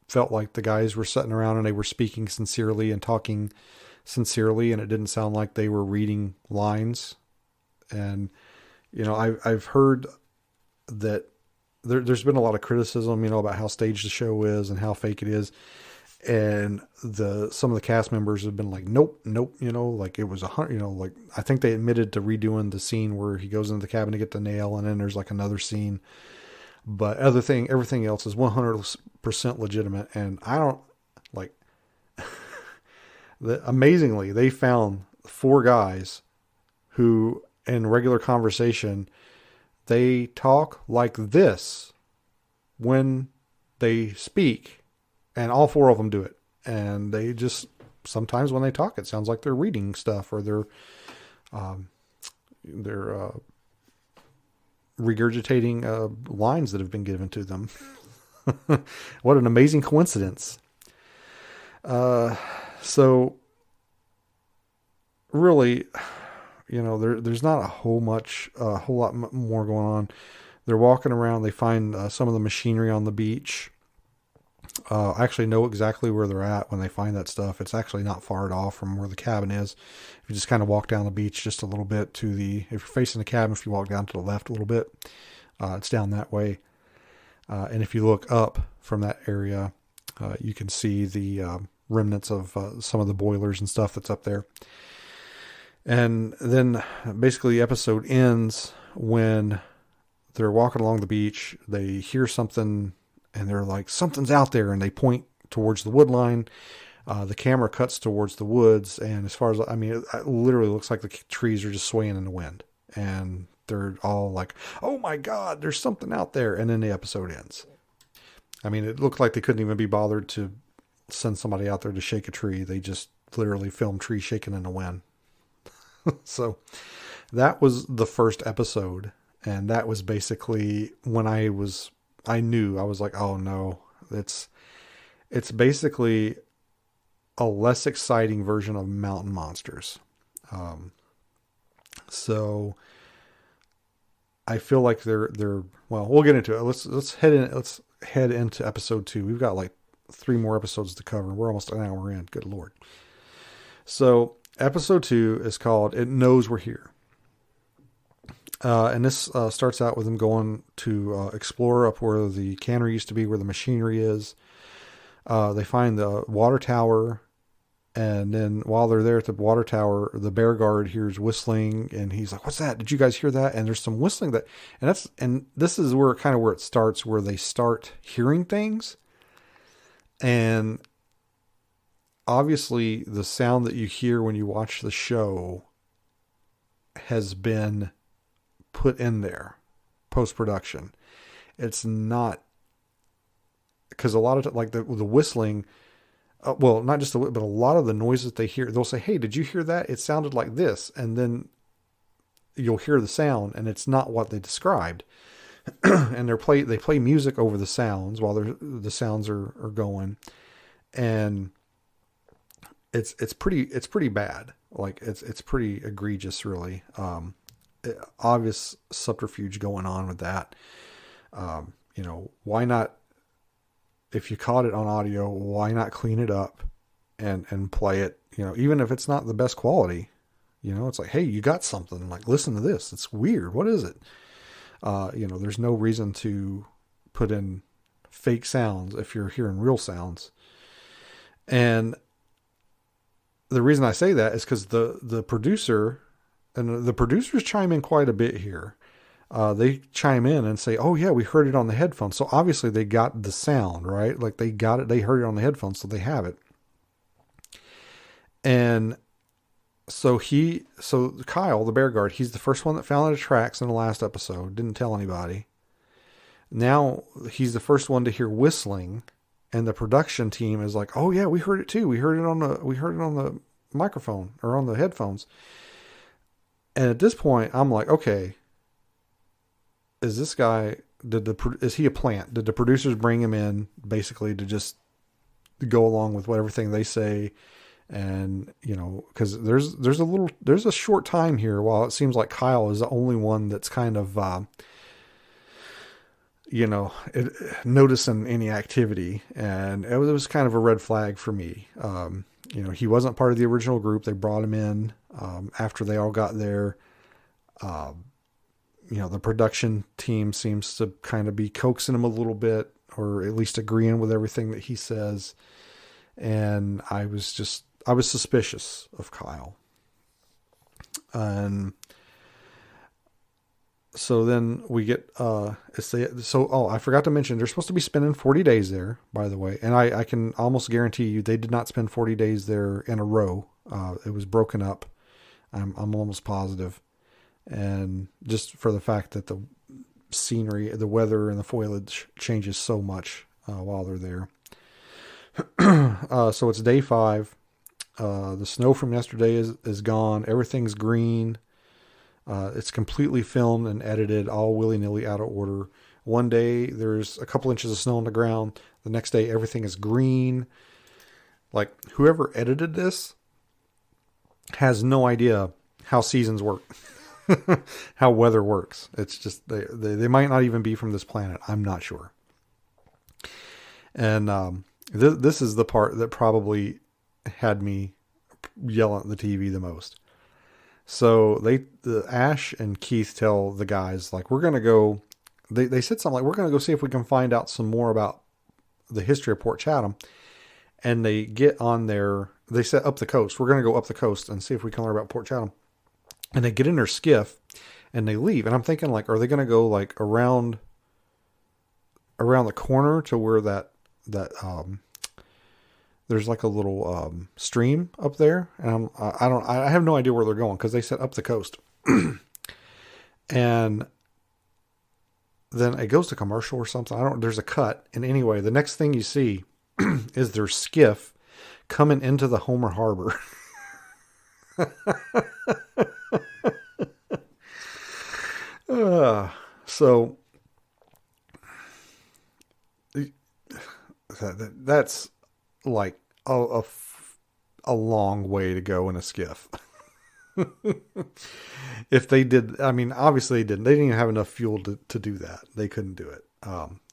felt like the guys were sitting around and they were speaking sincerely and talking sincerely, and it didn't sound like they were reading lines. And, I've heard that there's been a lot of criticism, about how staged the show is and how fake it is. And some of the cast members have been like, nope, like it was like, I think they admitted to redoing the scene where he goes into the cabin to get the nail. And then there's like another scene, but everything else is 100% legitimate. And I don't like, amazingly, they found 4 guys who in regular conversation, they talk like this when they speak, and all 4 of them do it. And they just, sometimes when they talk, it sounds like they're reading stuff or they're regurgitating lines that have been given to them. What an amazing coincidence. So really, there's not a whole lot more going on. They're walking around. They find some of the machinery on the beach. I actually know exactly where they're at when they find that stuff. It's actually not far at all from where the cabin is. If you just kind of walk down the beach just a little bit if you're facing the cabin, if you walk down to the left a little bit, it's down that way. And if you look up from that area, you can see the remnants of some of the boilers and stuff that's up there. And then basically the episode ends when they're walking along the beach. They hear something and they're like, something's out there. And they point towards the wood line. The camera cuts towards the woods. And as far as, it literally looks like the trees are just swaying in the wind. And they're all like, oh my God, there's something out there. And then the episode ends. It looked like they couldn't even be bothered to send somebody out there to shake a tree. They just literally filmed trees shaking in the wind. So that was the first episode. And that was basically when I was like, oh no, it's basically a less exciting version of Mountain Monsters. So I feel like they're, well, we'll get into it. Let's head into episode 2. We've got like 3 more episodes to cover. We're almost an hour in. Good Lord. So episode 2 is called It Knows We're Here. And this starts out with them going to explore up where the cannery used to be, where the machinery is. They find the water tower. And then while they're there at the water tower, the bear guard hears whistling and he's like, what's that? Did you guys hear that? And there's some whistling and this is where it starts, where they start hearing things. And obviously the sound that you hear when you watch the show has been put in there post-production. It's not, because a lot of like the whistling, well, not just but a lot of the noises they hear, they'll say, "Hey, did you hear that? It sounded like this," and then you'll hear the sound, and it's not what they described. And they play music over the sounds while the sounds are going, and it's pretty bad. Like it's pretty egregious, really. Obvious subterfuge going on with that. Why not? If you caught it on audio, why not clean it up and play it? Even if it's not the best quality, it's like, hey, you got something. Like, listen to this. It's weird. What is it? There's no reason to put in fake sounds if you're hearing real sounds. And the reason I say that is because the producer and the producers chime in quite a bit here. They chime in and say, "Oh yeah, we heard it on the headphones." So obviously they got the sound, right? Like they got it, they heard it on the headphones, so they have it. And so Kyle, the bear guard, he's the first one that found the tracks in the last episode. Didn't tell anybody. Now he's the first one to hear whistling, and the production team is like, "Oh yeah, we heard it too. We heard it on the microphone or on the headphones." And at this point, I'm like, okay, is this guy, is he a plant? Did the producers bring him in basically to just go along with everything they say? And, cause there's a short time here while it seems like Kyle is the only one that's kind of, noticing any activity. And it was kind of a red flag for me. He wasn't part of the original group. They brought him in, after they all got there. The production team seems to kind of be coaxing him a little bit, or at least agreeing with everything that he says. And I was suspicious of Kyle. And so then we get, I forgot to mention, they're supposed to be spending 40 days there, by the way. And I can almost guarantee you they did not spend 40 days there in a row. It was broken up. I'm almost positive. And just for the fact that the scenery, the weather, and the foliage changes so much while they're there. So it's day 5. The snow from yesterday is gone. Everything's green. It's completely filmed and edited, all willy-nilly out of order. One day there's a couple inches of snow on the ground. The next day everything is green. Like, whoever edited this has no idea how seasons work. How weather works. It's just, they might not even be from this planet. I'm not sure. And this is the part that probably had me yell at the TV the most. So Ash and Keith tell the guys, like, we're going to go, they said something like, we're going to go see if we can find out some more about the history of Port Chatham. And they get on they set up the coast. We're going to go up the coast and see if we can learn about Port Chatham. And they get in their skiff and they leave. And I'm thinking, like, are they going to go like around the corner to where that there's like a little stream up there, and I have no idea where they're going because they set up the coast. And then it goes to commercial or something. There's a cut. And anyway, the next thing you see is their skiff coming into the Homer Harbor. So that's like a long way to go in a skiff. If they did, I mean, obviously they didn't even have enough fuel to do that. They couldn't do it.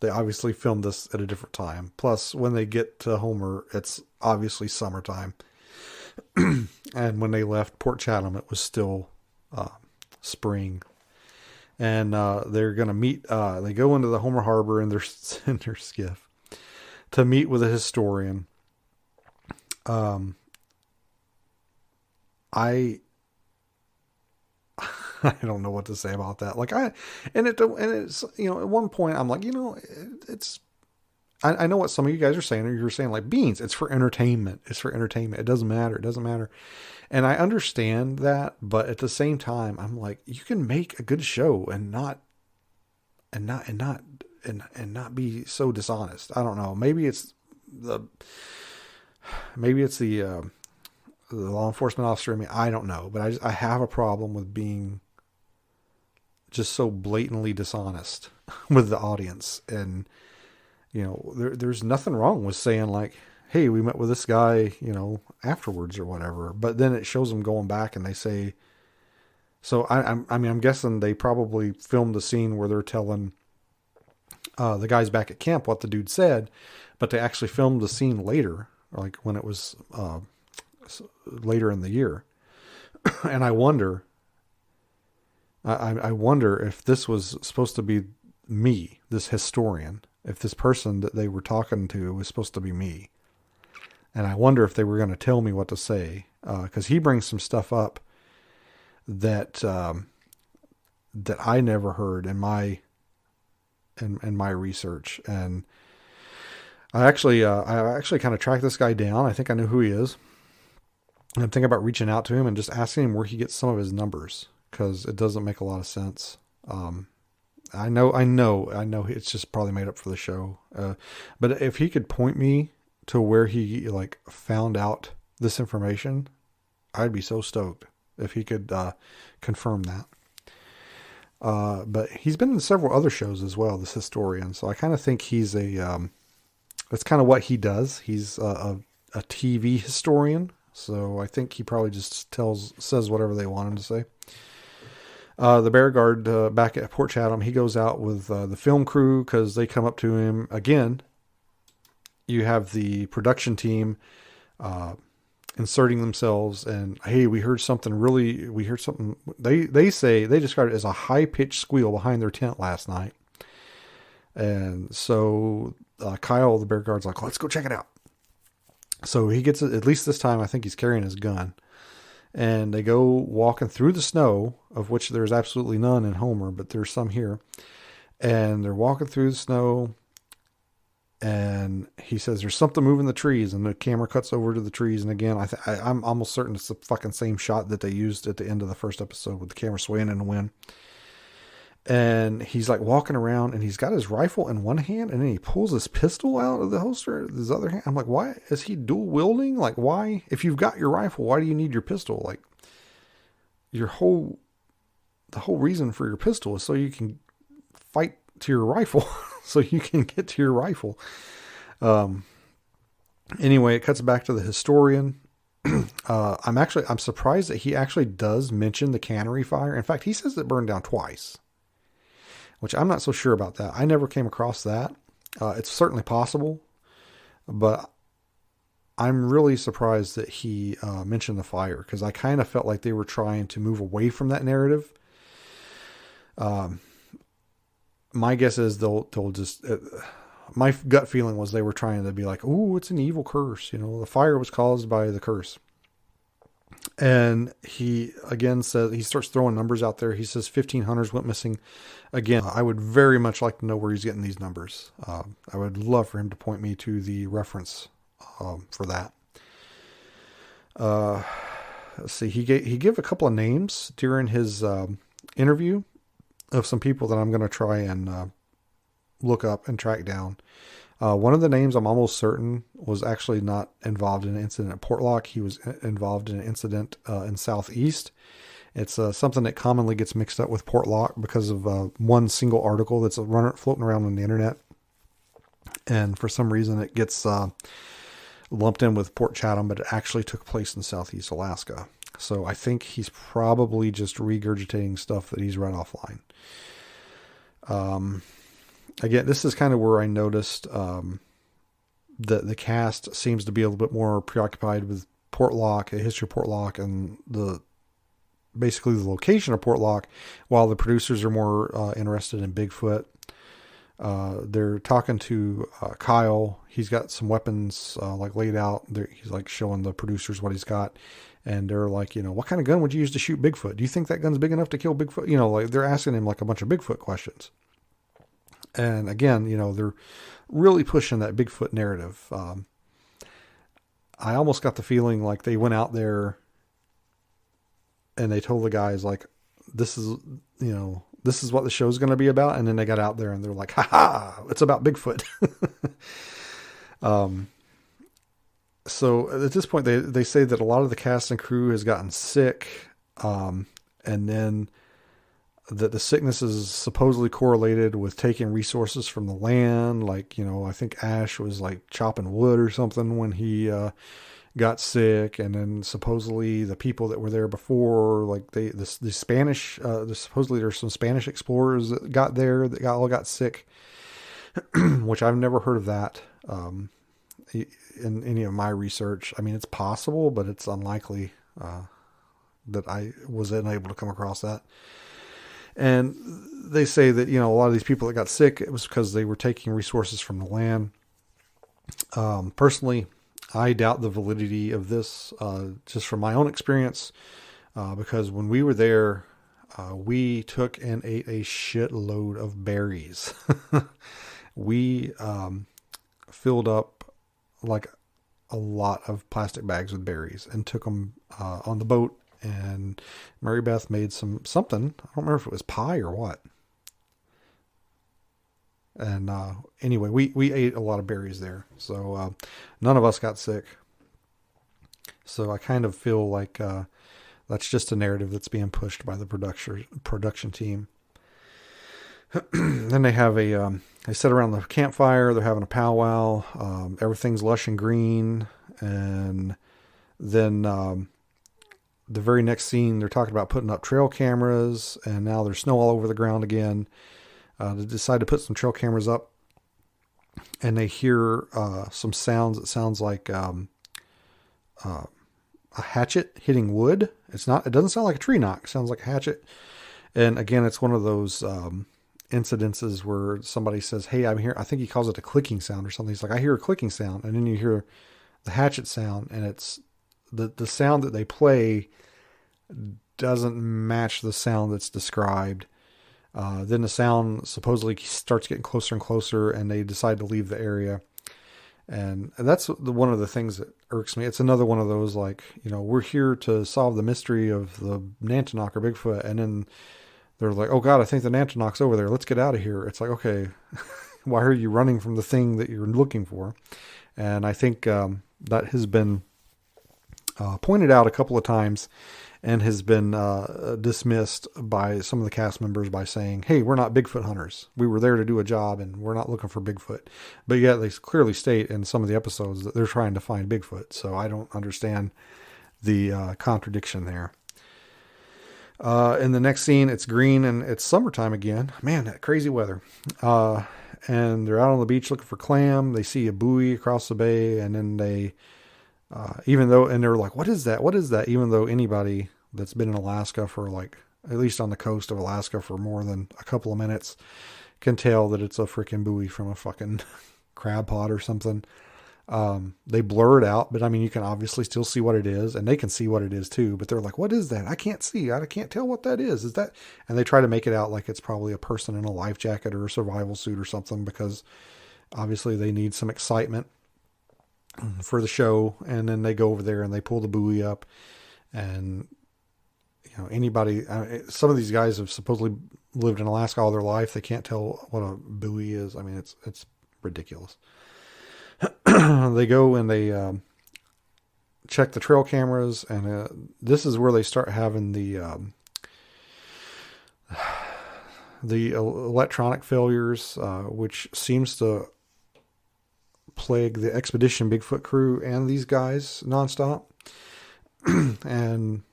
They obviously filmed this at a different time. Plus, when they get to Homer, it's obviously summertime. And when they left Port Chatham, it was still spring. And they're going to meet, they go into the Homer Harbor in their skiff to meet with a historian. I don't know what to say about that. Like it's, at one point I'm like, I know what some of you guys are saying, or you're saying like, Beans, it's for entertainment. It's for entertainment. It doesn't matter. It doesn't matter. And I understand that, but at the same time, I'm like, you can make a good show and not be so dishonest. I don't know. The law enforcement officer in me. I don't know, but I have a problem with being just so blatantly dishonest with the audience. And, there's nothing wrong with saying like, hey, we met with this guy, afterwards or whatever, but then it shows them going back and they say, so I'm guessing they probably filmed the scene where they're telling, the guys back at camp what the dude said, but they actually filmed the scene later, like when it was, later in the year. And I wonder if this was supposed to be me, this historian, if this person that they were talking to was supposed to be me. And I wonder if they were going to tell me what to say. Cause he brings some stuff up that I never heard in my research. And I actually kind of tracked this guy down. I think I know who he is. I'm thinking about reaching out to him and just asking him where he gets some of his numbers, because it doesn't make a lot of sense. I know it's just probably made up for the show. But if he could point me to where he like found out this information, I'd be so stoked if he could confirm that. But he's been in several other shows as well, this historian. So I kind of think he's that's kind of what he does. He's a TV historian. So I think he probably just says whatever they want him to say. The Bear Guard back at Port Chatham, he goes out with the film crew because they come up to him again. You have the production team inserting themselves, and hey, we heard something. They say they describe it as a high pitched squeal behind their tent last night, and so Kyle, the Bear Guard's like, let's go check it out. So he gets it, at least this time, I think he's carrying his gun. And they go walking through the snow, of which there's absolutely none in Homer, but there's some here. And they're walking through the snow. And he says, there's something moving the trees. And the camera cuts over to the trees. And again, I'm almost certain it's the fucking same shot that they used at the end of the first episode with the camera swaying in the wind. And he's like walking around and he's got his rifle in one hand and then he pulls his pistol out of the holster with his other hand. I'm like, why is he dual wielding? Like, why, if you've got your rifle, why do you need your pistol? Like the whole reason for your pistol is so you can fight to your rifle, so you can get to your rifle. Anyway, it cuts back to the historian. I'm surprised that he actually does mention the cannery fire. In fact, he says it burned down twice, which I'm not so sure about that. I never came across that. It's certainly possible, but I'm really surprised that he mentioned the fire, because I kind of felt like they were trying to move away from that narrative. My guess is they'll just, my gut feeling was they were trying to be like, oh, it's an evil curse. The fire was caused by the curse. And he again says, he starts throwing numbers out there. He says 15 hunters went missing. Again, I would very much like to know where he's getting these numbers. I would love for him to point me to the reference for that. Let's see. He gave a couple of names during his interview of some people that I'm going to try and look up and track down. One of the names I'm almost certain was actually not involved in an incident at Portlock. He was involved in an incident in Southeast. It's something that commonly gets mixed up with Portlock because of one single article that's floating around on the internet. And for some reason it gets lumped in with Port Chatham, but it actually took place in Southeast Alaska. So I think he's probably just regurgitating stuff that he's read offline. Again, this is kind of where I noticed that the cast seems to be a little bit more preoccupied with Portlock, the history of Portlock, and basically the location of Portlock, while the producers are more interested in Bigfoot. They're talking to Kyle. He's got some weapons laid out. He's like showing the producers what he's got. And they're like, what kind of gun would you use to shoot Bigfoot? Do you think that gun's big enough to kill Bigfoot? They're asking him like a bunch of Bigfoot questions. And again, they're really pushing that Bigfoot narrative. I almost got the feeling like they went out there and they told the guys like, this is, this is what the show's going to be about. And then they got out there and they're like, ha ha, it's about Bigfoot. So at this point, they say that a lot of the cast and crew has gotten sick. And then that the sickness is supposedly correlated with taking resources from the land. Like, I think Ash was like chopping wood or something when he, got sick. And then supposedly the people that were there before, like the Spanish, supposedly there's some Spanish explorers that got there that all got sick, which I've never heard of that. In any of my research. I mean, it's possible, but it's unlikely, that I was unable to come across that. And they say that, a lot of these people that got sick, it was because they were taking resources from the land. Personally, I doubt the validity of this, just from my own experience, because when we were there, we took and ate a shitload of berries. We, filled up like a lot of plastic bags with berries and took them, on the boat. And Mary Beth made something. I don't remember if it was pie or what. And anyway, we ate a lot of berries there. So none of us got sick. So I kind of feel like that's just a narrative that's being pushed by the production team. Then they have they sit around the campfire. They're having a powwow. Everything's lush and green. And then the very next scene, they're talking about putting up trail cameras. And now there's snow all over the ground again. They decide to put some trail cameras up. And they hear some sounds. It sounds like a hatchet hitting wood. It doesn't sound like a tree knock. It sounds like a hatchet. And again, it's one of those incidences where somebody says, hey, I'm here. I think he calls it a clicking sound or something. He's like, I hear a clicking sound. And then you hear the hatchet sound, and it's the sound that they play doesn't match the sound that's described. Then the sound supposedly starts getting closer and closer, and they decide to leave the area. And that's one of the things that irks me. It's another one of those, like, we're here to solve the mystery of the Nantinaq or Bigfoot. And then they're like, oh God, I think the Nantinaq's over there. Let's get out of here. It's like, okay, why are you running from the thing that you're looking for? And I think that has been pointed out a couple of times and has been dismissed by some of the cast members by saying, hey, we're not Bigfoot hunters. We were there to do a job and we're not looking for Bigfoot. But yet they clearly state in some of the episodes that they're trying to find Bigfoot. So I don't understand the contradiction there. In the next scene, it's green and it's summertime again. Man, that crazy weather. And they're out on the beach looking for clam. They see a buoy across the bay, and then they, and they're like, what is that? What is that? Even though anybody that's been in Alaska for like, at least on the coast of Alaska for more than a couple of minutes can tell that it's a freaking buoy from a fucking crab pot or something. They blur it out, but I mean, you can obviously still see what it is, and they can see what it is too, but they're like, what is that? I can't see. I can't tell what that is. Is that? And they try to make it out like it's probably a person in a life jacket or a survival suit or something, because obviously they need some excitement for the show. And then they go over there and they pull the buoy up, and some of these guys have supposedly lived in Alaska all their life. They can't tell what a buoy is. I mean, it's ridiculous. They go and they check the trail cameras, and this is where they start having the electronic failures, which seems to plague the Expedition Bigfoot crew and these guys nonstop. And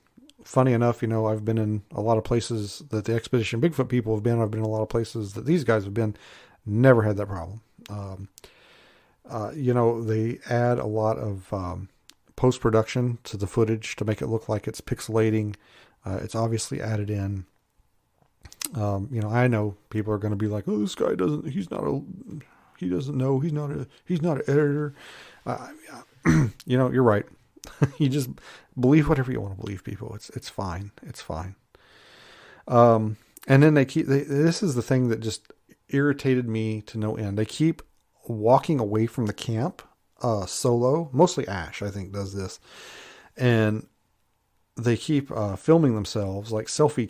funny enough, I've been in a lot of places that the Expedition Bigfoot people have been. I've been in a lot of places that these guys have been. Never had that problem. They add a lot of post-production to the footage to make it look like it's pixelating. It's obviously added in. I know people are going to be like, oh, this guy he's not an editor. You're right. You just believe whatever you want to believe, people. It's fine. It's fine. And then this is the thing that just irritated me to no end. They keep walking away from the camp solo. Mostly Ash, I think, does this. And they keep filming themselves, like selfie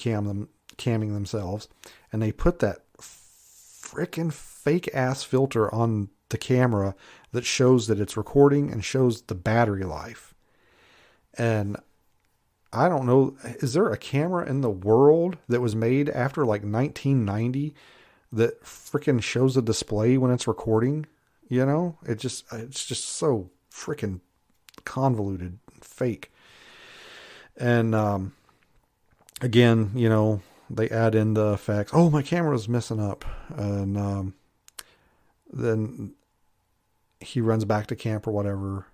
camming themselves. And they put that freaking fake ass filter on the camera that shows that it's recording and shows the battery life. And I don't know, is there a camera in the world that was made after like 1990 that freaking shows a display when it's recording? You know, it's just so freaking convoluted and fake. And again, you know, they add in the facts. Oh, my camera's messing up. And then he runs back to camp or whatever.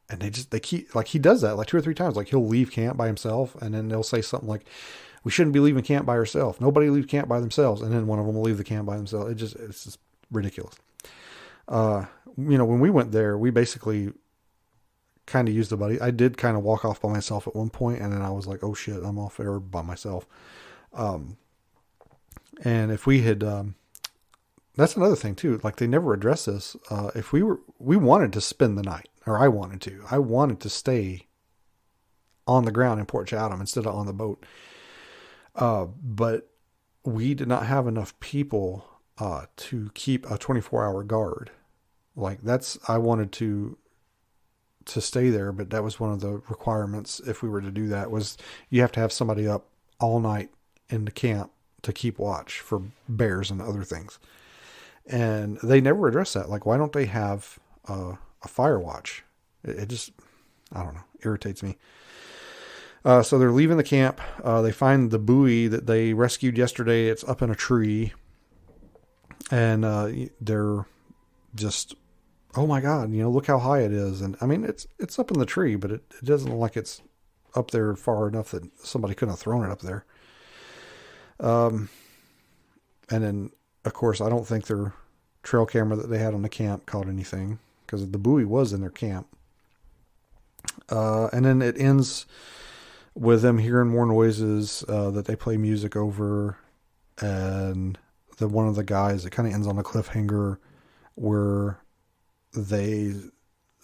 And they keep, like, he does that like 2 or 3 times. Like, he'll leave camp by himself, and then they'll say something like, we shouldn't be leaving camp by ourselves. Nobody leaves camp by themselves. And then one of them will leave the camp by themselves. It's just ridiculous. You know, when we went there, we basically kind of used the buddy. I did kind of walk off by myself at one point, and then I was like, oh shit, I'm off there by myself. And if we had, that's another thing too. Like, they never address this. If we wanted to spend the night, or I wanted to stay on the ground in Port Chatham instead of on the boat. But we did not have enough people, to keep a 24-hour guard. Like, I wanted to stay there, but that was one of the requirements. If we were to do that, was you have to have somebody up all night in the camp to keep watch for bears and other things. And they never address that. Like, why don't they have a fire watch? It just, I don't know, irritates me. So they're leaving the camp. They find the buoy that they rescued yesterday. It's up in a tree. And they're just, oh my God, you know, look how high it is. And I mean, it's up in the tree, but it doesn't look like it's up there far enough that somebody couldn't have thrown it up there. And then, of course, I don't think their trail camera that they had on the camp caught anything, because the buoy was in their camp. And then it ends with them hearing more noises that they play music over. And one of the guys, it kind of ends on a cliffhanger where they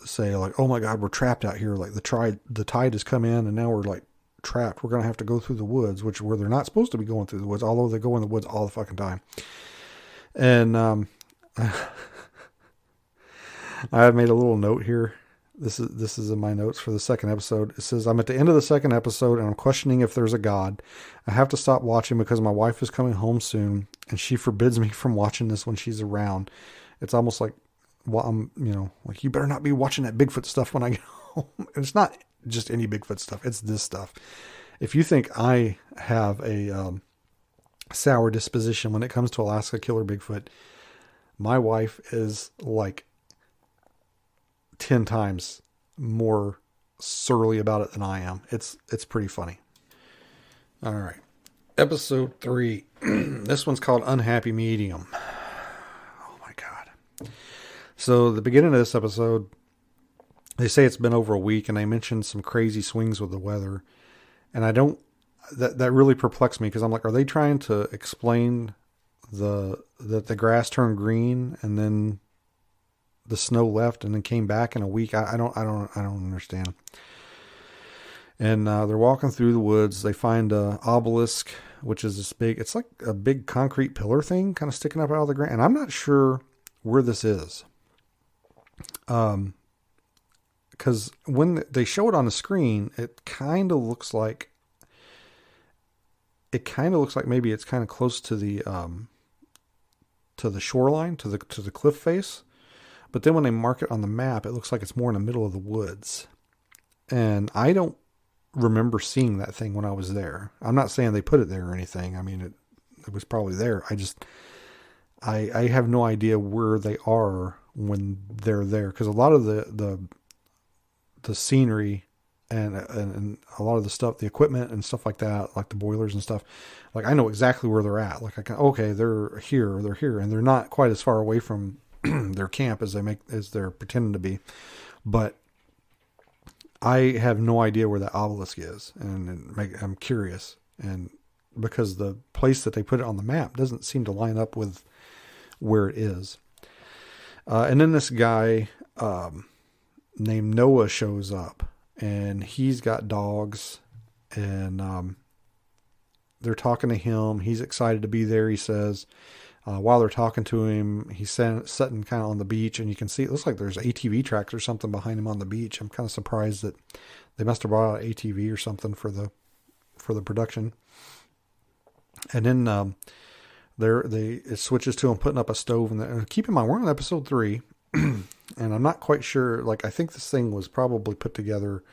say, like, oh my God, we're trapped out here. Like, the tide has come in, and now we're like trapped. We're going to have to go through the woods, where they're not supposed to be going through the woods, although they go in the woods all the fucking time. And I have made a little note here. This is in my notes for the second episode. It says, I'm at the end of the second episode and I'm questioning if there's a God. I have to stop watching because my wife is coming home soon and she forbids me from watching this when she's around. It's almost like, well, I'm, you know, like, you better not be watching that Bigfoot stuff when I get home. And it's not just any Bigfoot stuff. It's this stuff. If you think I have a sour disposition when it comes to Alaskan Killer Bigfoot, my wife is like 10 times more surly about it than I am. It's pretty funny. All right. Episode 3. This one's called Unhappy Medium. Oh my God. So the beginning of this episode, they say it's been over a week, and they mentioned some crazy swings with the weather. And that really perplexed me, because I'm like, are they trying to explain that the grass turned green and then the snow left and then came back in a week? I don't understand. And they're walking through the woods. They find a obelisk, which is this big, it's like a big concrete pillar thing kind of sticking up out of the ground. And I'm not sure where this is. Because when they show it on the screen, it kind of looks like maybe it's kind of close to the shoreline, to the cliff face. But then when they mark it on the map, it looks like it's more in the middle of the woods. And I don't remember seeing that thing when I was there. I'm not saying they put it there or anything. I mean, it was probably there. I have no idea where they are when they're there. Because a lot of the scenery and a lot of the stuff, the equipment and stuff like that, like the boilers and stuff, like, I know exactly where they're at. Like, okay, they're here, and they're not quite as far away from their camp as they're pretending to be. But I have no idea where that obelisk is, and I'm curious. And because the place that they put it on the map doesn't seem to line up with where it is. And then this guy named Noah shows up, and he's got dogs, and they're talking to him. He's excited to be there, he says. While they're talking to him, he's sitting kind of on the beach, and you can see it looks like there's ATV tracks or something behind him on the beach. I'm kind of surprised that they must have brought out an ATV or something for the production. And then it switches to him putting up a stove. And keep in mind, we're on episode 3, and I'm not quite sure. Like, I think this thing was probably put together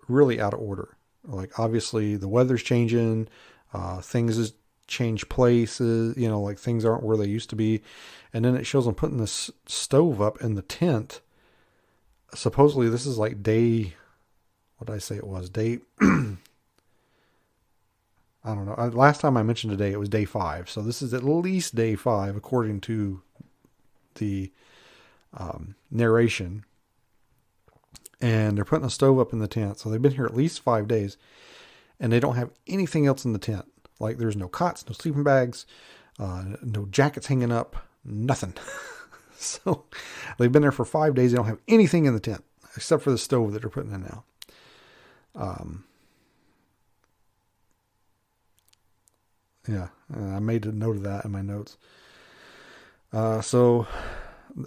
really out of order. Like, obviously, the weather's changing. Things is change places, like things aren't where they used to be. And then it shows them putting this stove up in the tent. Supposedly this is like day, what did I say it was? Day, I don't know. Last time I mentioned today, it was day 5. So this is at least day 5, according to the narration. And they're putting a stove up in the tent. So they've been here at least 5 days, and they don't have anything else in the tent. Like, there's no cots, no sleeping bags, no jackets hanging up, nothing. So they've been there for 5 days. They don't have anything in the tent except for the stove that they're putting in now. Yeah, I made a note of that in my notes. So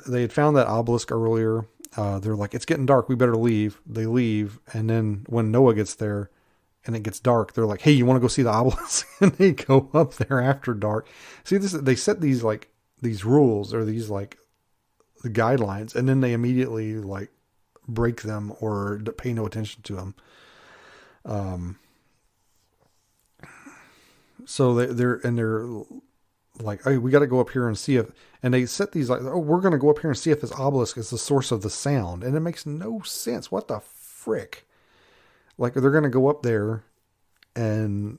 they had found that obelisk earlier. They're like, it's getting dark, we better leave. They leave, and then when Noah gets there and it gets dark, they're like, hey, you want to go see the obelisk? And they go up there after dark. See, they set these rules, or these like the guidelines, and then they immediately like break them or pay no attention to them. So they're like, hey, we got to go up here and see if, and they set these like, oh, we're going to go up here and see if this obelisk is the source of the sound. And it makes no sense. What the frick? Like, they're going to go up there and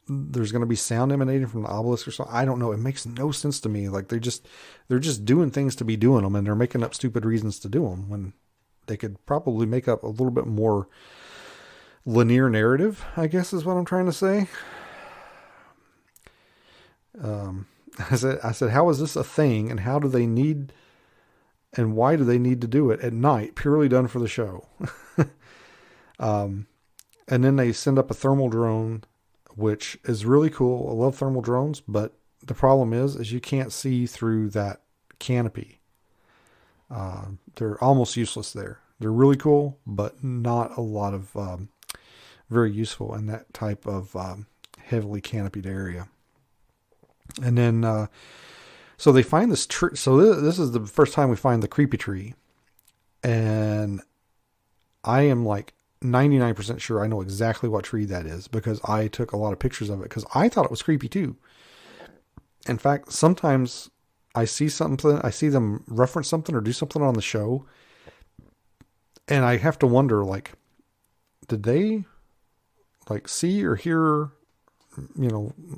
there's going to be sound emanating from the obelisk or something. I don't know. It makes no sense to me. Like, they're just doing things to be doing them, and they're making up stupid reasons to do them when they could probably make up a little bit more linear narrative, I guess is what I'm trying to say. I said, how is this a thing, and how do they need, and why do they need to do it at night, purely done for the show? And then they send up a thermal drone, which is really cool. I love thermal drones, but the problem is you can't see through that canopy. They're almost useless there. They're really cool, but not a lot of, very useful in that type of, heavily canopied area. And then, so they find this tree. So this is the first time we find the creepy tree. And I am like 99% sure I know exactly what tree that is, because I took a lot of pictures of it, because I thought it was creepy too. In fact, sometimes I see something, I see them reference something or do something on the show, and I have to wonder, like, did they like see or hear,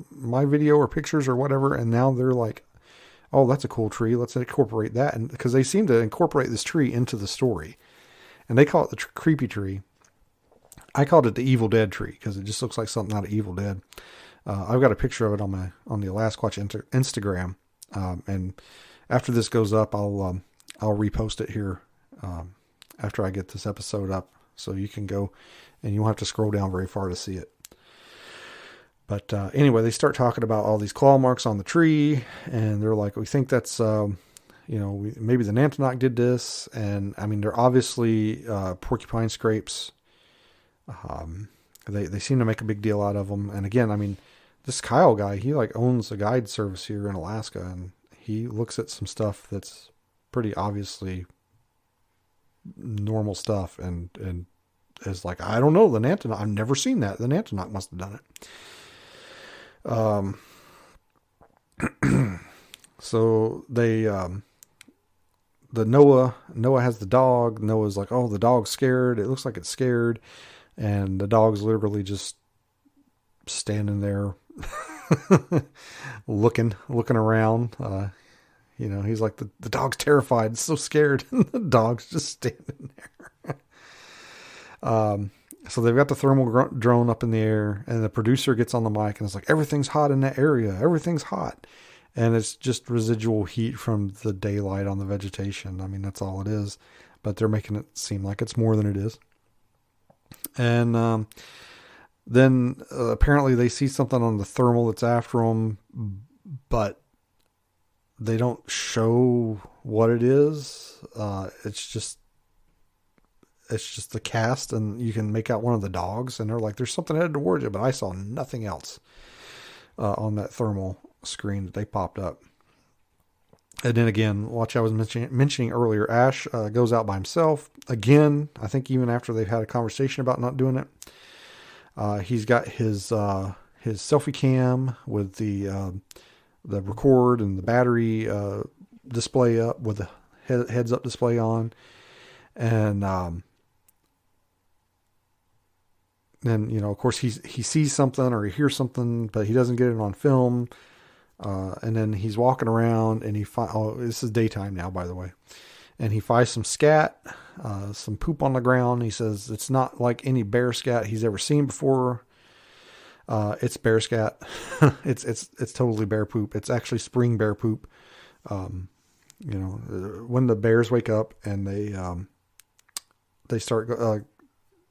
my video or pictures or whatever, and now they're like, oh, that's a cool tree, let's incorporate that. And because they seem to incorporate this tree into the story, and they call it the creepy tree. I called it the Evil Dead tree because it just looks like something out of Evil Dead. I've got a picture of it on the Alaskan Instagram, and after this goes up, I'll repost it here after I get this episode up, so you can go, and you won't have to scroll down very far to see it. But anyway, they start talking about all these claw marks on the tree, and they're like, we think that's, maybe the Nantinaq did this. And I mean, they're obviously porcupine scrapes. They seem to make a big deal out of them. And again, I mean, this Kyle guy, he like owns a guide service here in Alaska, and he looks at some stuff that's pretty obviously normal stuff, and is like, I don't know, the Nantinaq, I've never seen that. The Nantinaq must have done it. So they, the Noah has the dog. Noah's like, oh, the dog's scared. It looks like it's scared. And the dog's literally just standing there looking around. He's like, the dog's terrified. It's so scared. And the dog's just standing there. So they've got the thermal drone up in the air, and the producer gets on the mic and is like, everything's hot in that area. Everything's hot. And it's just residual heat from the daylight on the vegetation. I mean, that's all it is. But they're making it seem like it's more than it is. And then apparently they see something on the thermal that's after them, but they don't show what it is. It's just the cast, and you can make out one of the dogs, and they're like, there's something headed towards you, but I saw nothing else on that thermal screen that they popped up. And then again, watch, I was mentioning earlier, Ash goes out by himself. Again, I think even after they've had a conversation about not doing it, he's got his selfie cam with the record and the battery display up with the heads up display on. And then, of course, he sees something or he hears something, but he doesn't get it on film. And then he's walking around and this is daytime now, by the way. And he finds some scat, some poop on the ground. He says it's not like any bear scat he's ever seen before. It's bear scat. it's totally bear poop. It's actually spring bear poop. When the bears wake up and they start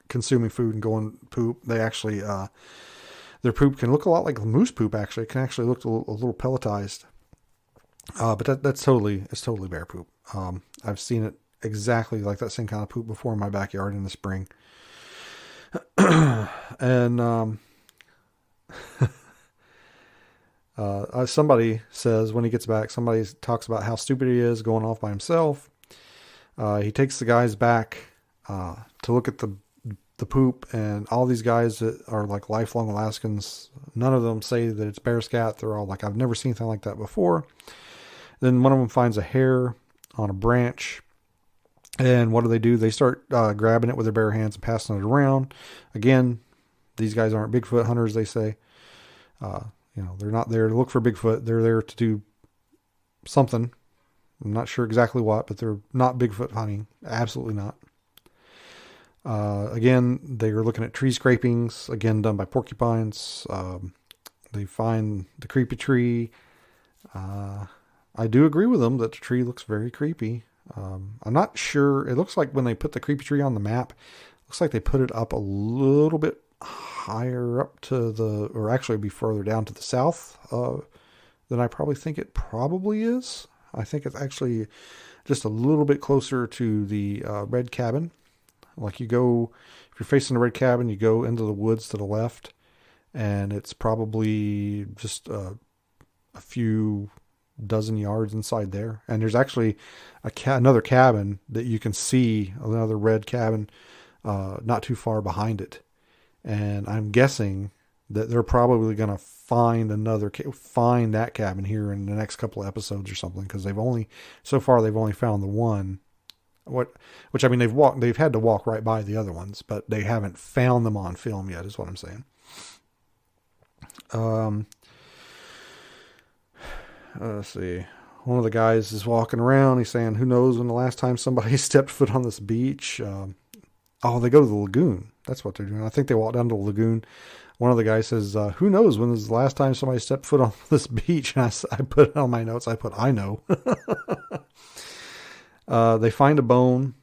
consuming food and going poop, they actually their poop can look a lot like moose poop. Actually, it can actually look a little pelletized. But it's totally bear poop. I've seen it exactly like that same kind of poop before in my backyard in the spring. And somebody says when he gets back, somebody talks about how stupid he is going off by himself. He takes the guys back to look at the poop, and all these guys that are like lifelong Alaskans, none of them say that it's bear scat. They're all like, I've never seen anything like that before. Then one of them finds a hair on a branch, and what do? They start grabbing it with their bare hands and passing it around. Again, these guys aren't Bigfoot hunters, they say. They're not there to look for Bigfoot. They're there to do something. I'm not sure exactly what, but they're not Bigfoot hunting. Absolutely not. Again, they are looking at tree scrapings, again done by porcupines. They find the creepy tree. I do agree with them that the tree looks very creepy. I'm not sure. It looks like when they put the creepy tree on the map, looks like they put it up a little bit higher up or actually be further down to the south than I probably think it probably is. I think it's actually just a little bit closer to the red cabin. Like if you're facing the red cabin, you go into the woods to the left, and it's probably just a few dozen yards inside there. And there's actually another cabin that you can see, another red cabin, not too far behind it. And I'm guessing that they're probably going to find that cabin here in the next couple of episodes or something, because they've only found the one. Which I mean, they've had to walk right by the other ones, but they haven't found them on film yet, is what I'm saying. Let's see. One of the guys is walking around. He's saying, who knows when the last time somebody stepped foot on this beach? They go to the lagoon. That's what they're doing. I think they walk down to the lagoon. One of the guys says, who knows when was the last time somebody stepped foot on this beach? And I put on my notes, I know. They find a bone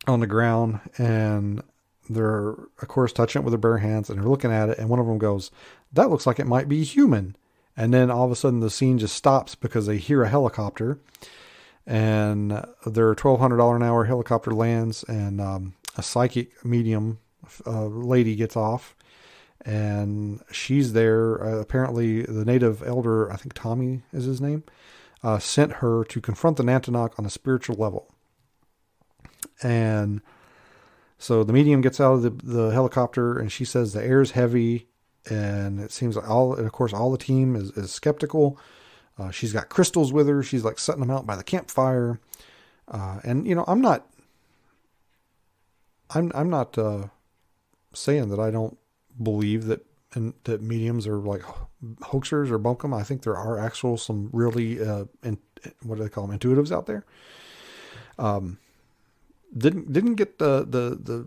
on the ground, and they're, of course, touching it with their bare hands, and they're looking at it, and one of them goes, that looks like it might be human. And then all of a sudden the scene just stops because they hear a helicopter, and their $1,200 an hour helicopter lands, and a psychic medium lady gets off, and she's there. Apparently the native elder, I think Tommy is his name, sent her to confront the Nantinaq on a spiritual level. And so the medium gets out of the helicopter, and she says the air is heavy, and it seems like all the team is skeptical. She's got crystals with her. She's like setting them out by the campfire. And I'm not saying that I don't believe that mediums are like hoaxers or bunkum. I think there are some really what do they call them, intuitives out there. Didn't get the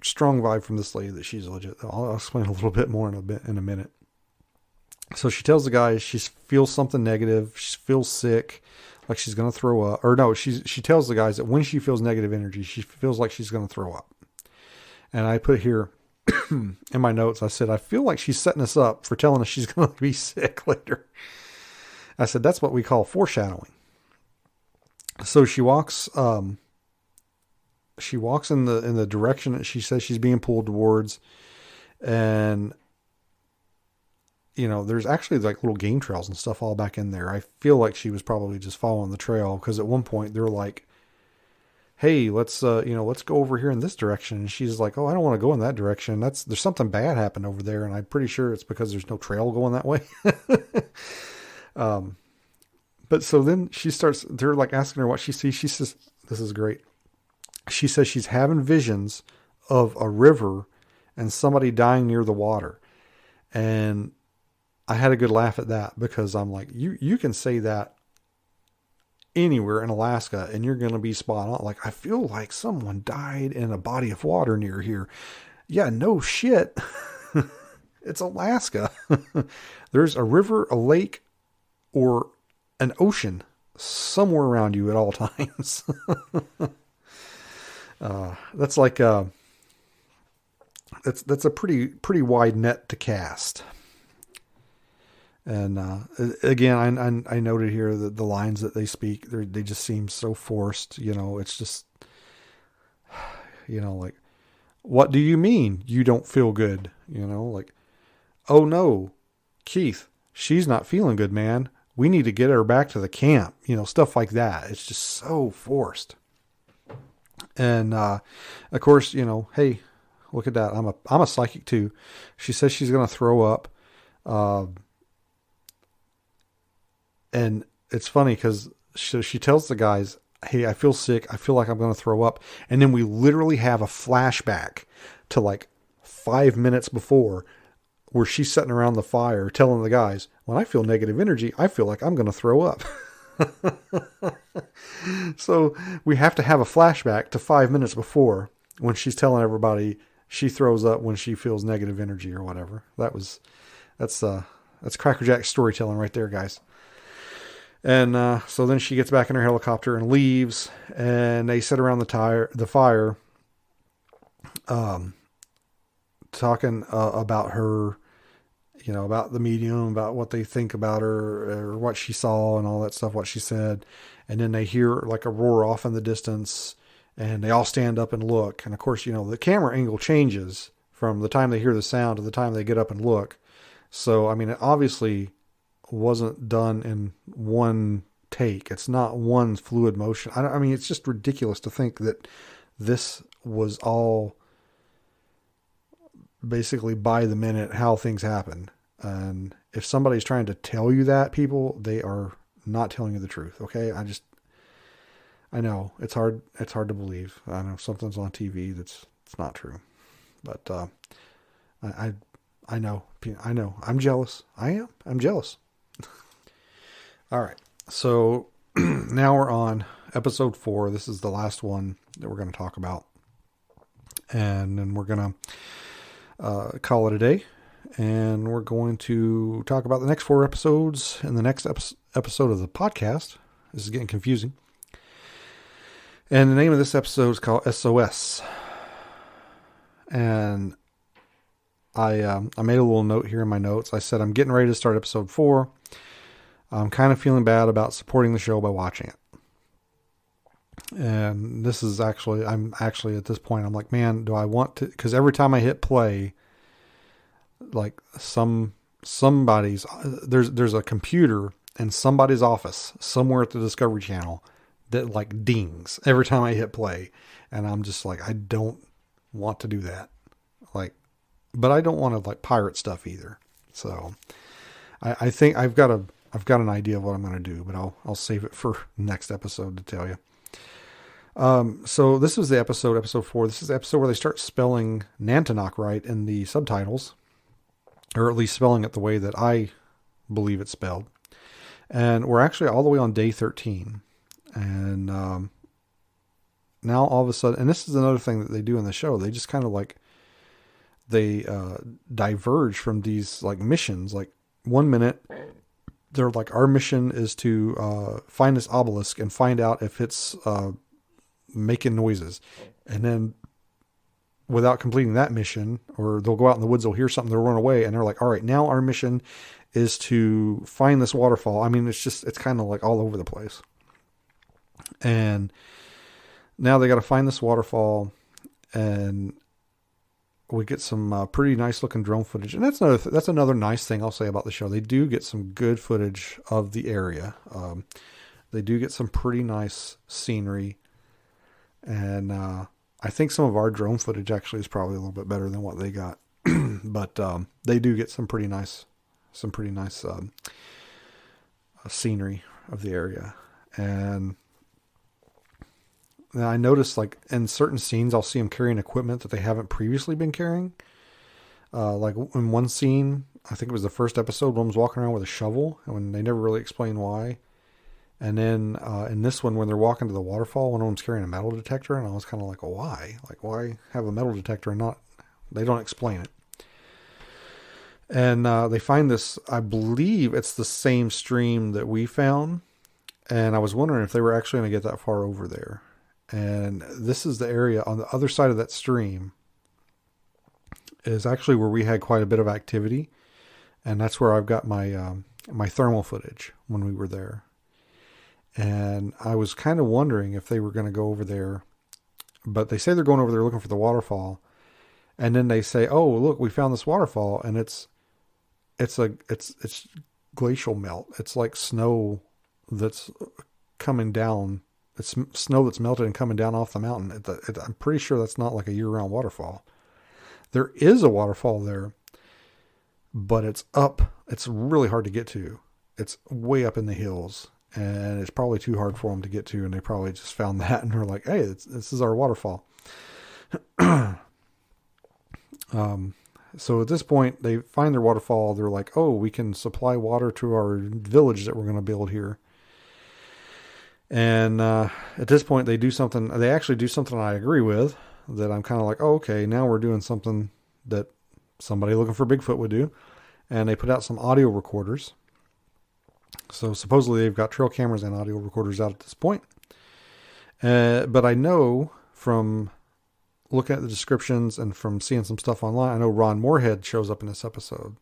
strong vibe from this lady that she's legit. I'll explain a little bit more in a minute. So she tells the guys she feels something negative. She feels sick, like she's going to throw up. Or no, she tells the guys that when she feels negative energy, she feels like she's going to throw up. And I put here in my notes, I said, I feel like she's setting us up for telling us she's going to be sick later. I said, that's what we call foreshadowing. So she walks in the direction that she says she's being pulled towards. And, you know, there's actually like little game trails and stuff all back in there. I feel like she was probably just following the trail, because at one point they're like, hey, let's go over here in this direction. And she's like, oh, I don't want to go in that direction. There's something bad happened over there. And I'm pretty sure it's because there's no trail going that way. But so then they're like asking her what she sees. She says, this is great. She says she's having visions of a river and somebody dying near the water. And I had a good laugh at that, because I'm like, you can say that anywhere in Alaska and you're going to be spot on. Like, I feel like someone died in a body of water near here. Yeah, no shit. It's Alaska. There's a river, a lake, or an ocean somewhere around you at all times. That's like, that's a pretty wide net to cast. And again, I noted here that the lines that they speak, they just seem so forced. You know, it's just, you know, like, what do you mean you don't feel good? You know, like, oh no, Keith, she's not feeling good, man. We need to get her back to the camp. You know, stuff like that. It's just so forced. And of course, you know, hey, look at that. I'm a psychic too. She says she's going to throw up. And it's funny because she tells the guys, hey, I feel sick. I feel like I'm going to throw up. And then we literally have a flashback to like 5 minutes before, where she's sitting around the fire telling the guys, when I feel negative energy, I feel like I'm going to throw up. So we have to have a flashback to 5 minutes before, when she's telling everybody she throws up when she feels negative energy or whatever. That's crackerjack storytelling right there, guys. And so then she gets back in her helicopter and leaves, and they sit around the fire, talking about her, you know, about the medium, about what they think about her, or what she saw and all that stuff, what she said. And then they hear like a roar off in the distance, and they all stand up and look. And of course, you know, the camera angle changes from the time they hear the sound to the time they get up and look. So, I mean, it obviously wasn't done in one take. It's not one fluid motion. I mean, it's just ridiculous to think that this was all basically by the minute how things happen. And if somebody's trying to tell you that, people, they are not telling you the truth. Okay. I know it's hard to believe. I know something's on TV it's not true, but, I know I'm jealous. I'm jealous. All right. So now we're on episode 4. This is the last one that we're going to talk about. And then we're going to call it a day. And we're going to talk about the next 4 episodes in the next episode of the podcast. This is getting confusing. And the name of this episode is called SOS. And I made a little note here in my notes. I said, I'm getting ready to start episode 4. I'm kind of feeling bad about supporting the show by watching it. And this is I'm actually at this point, I'm like, man, do I want to, because every time I hit play, like somebody's, there's a computer in somebody's office somewhere at the Discovery Channel that like dings every time I hit play. And I'm just like, I don't want to do that. Like, but I don't want to like pirate stuff either. So I think I've got an idea of what I'm going to do, but I'll save it for next episode to tell you. So this was the episode 4. This is the episode where they start spelling Nantinaq right in the subtitles, or at least spelling it the way that I believe it's spelled. And we're actually all the way on day 13. And, now all of a sudden, and this is another thing that they do in the show. They just kind of like, they diverge from these like missions. Like one minute they're like, our mission is to find this obelisk and find out if it's making noises. And then without completing that mission, or they'll go out in the woods, they'll hear something, they'll run away, and they're like, all right, now our mission is to find this waterfall. I mean, it's kind of like all over the place. And now they got to find this waterfall, and we get some pretty nice looking drone footage. And that's another nice thing I'll say about the show. They do get some good footage of the area. They do get some pretty nice scenery. And I think some of our drone footage actually is probably a little bit better than what they got. But they do get some pretty nice scenery of the area. And I noticed, like, in certain scenes, I'll see them carrying equipment that they haven't previously been carrying. Like in one scene, I think it was the first episode, one was walking around with a shovel, and they never really explain why. And then in this one, when they're walking to the waterfall, one of them's carrying a metal detector, and I was kind of like, well, why? Like, why have a metal detector and not? They don't explain it. And they find this, I believe it's the same stream that we found, and I was wondering if they were actually going to get that far over there. And this is the area on the other side of that stream is actually where we had quite a bit of activity. And that's where I've got my, my thermal footage when we were there. And I was kind of wondering if they were going to go over there, but they say they're going over there looking for the waterfall. And then they say, oh, look, we found this waterfall, and it's glacial melt. It's like snow that's coming down. It's snow that's melted and coming down off the mountain. I'm pretty sure that's not like a year-round waterfall. There is a waterfall there, but it's up. It's really hard to get to. It's way up in the hills, and it's probably too hard for them to get to, and they probably just found that, and they're like, hey, this is our waterfall. So at this point, they find their waterfall. They're like, oh, we can supply water to our village that we're going to build here. And at this point, they actually do something I agree with, that I'm kind of like, oh, okay, now we're doing something that somebody looking for Bigfoot would do. And they put out some audio recorders. So supposedly they've got trail cameras and audio recorders out at this point. But I know from looking at the descriptions and from seeing some stuff online, I know Ron Moorhead shows up in this episode.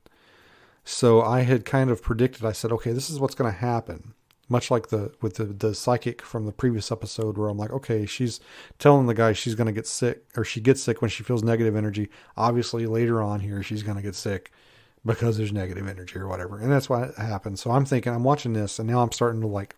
So I had kind of predicted, I said, okay, this is what's going to happen. Much like with the psychic from the previous episode, where I'm like, okay, she's telling the guy she's going to get sick, or she gets sick when she feels negative energy. Obviously later on here, she's going to get sick because there's negative energy or whatever. And that's what happened. So I'm thinking, I'm watching this, and now I'm starting to like,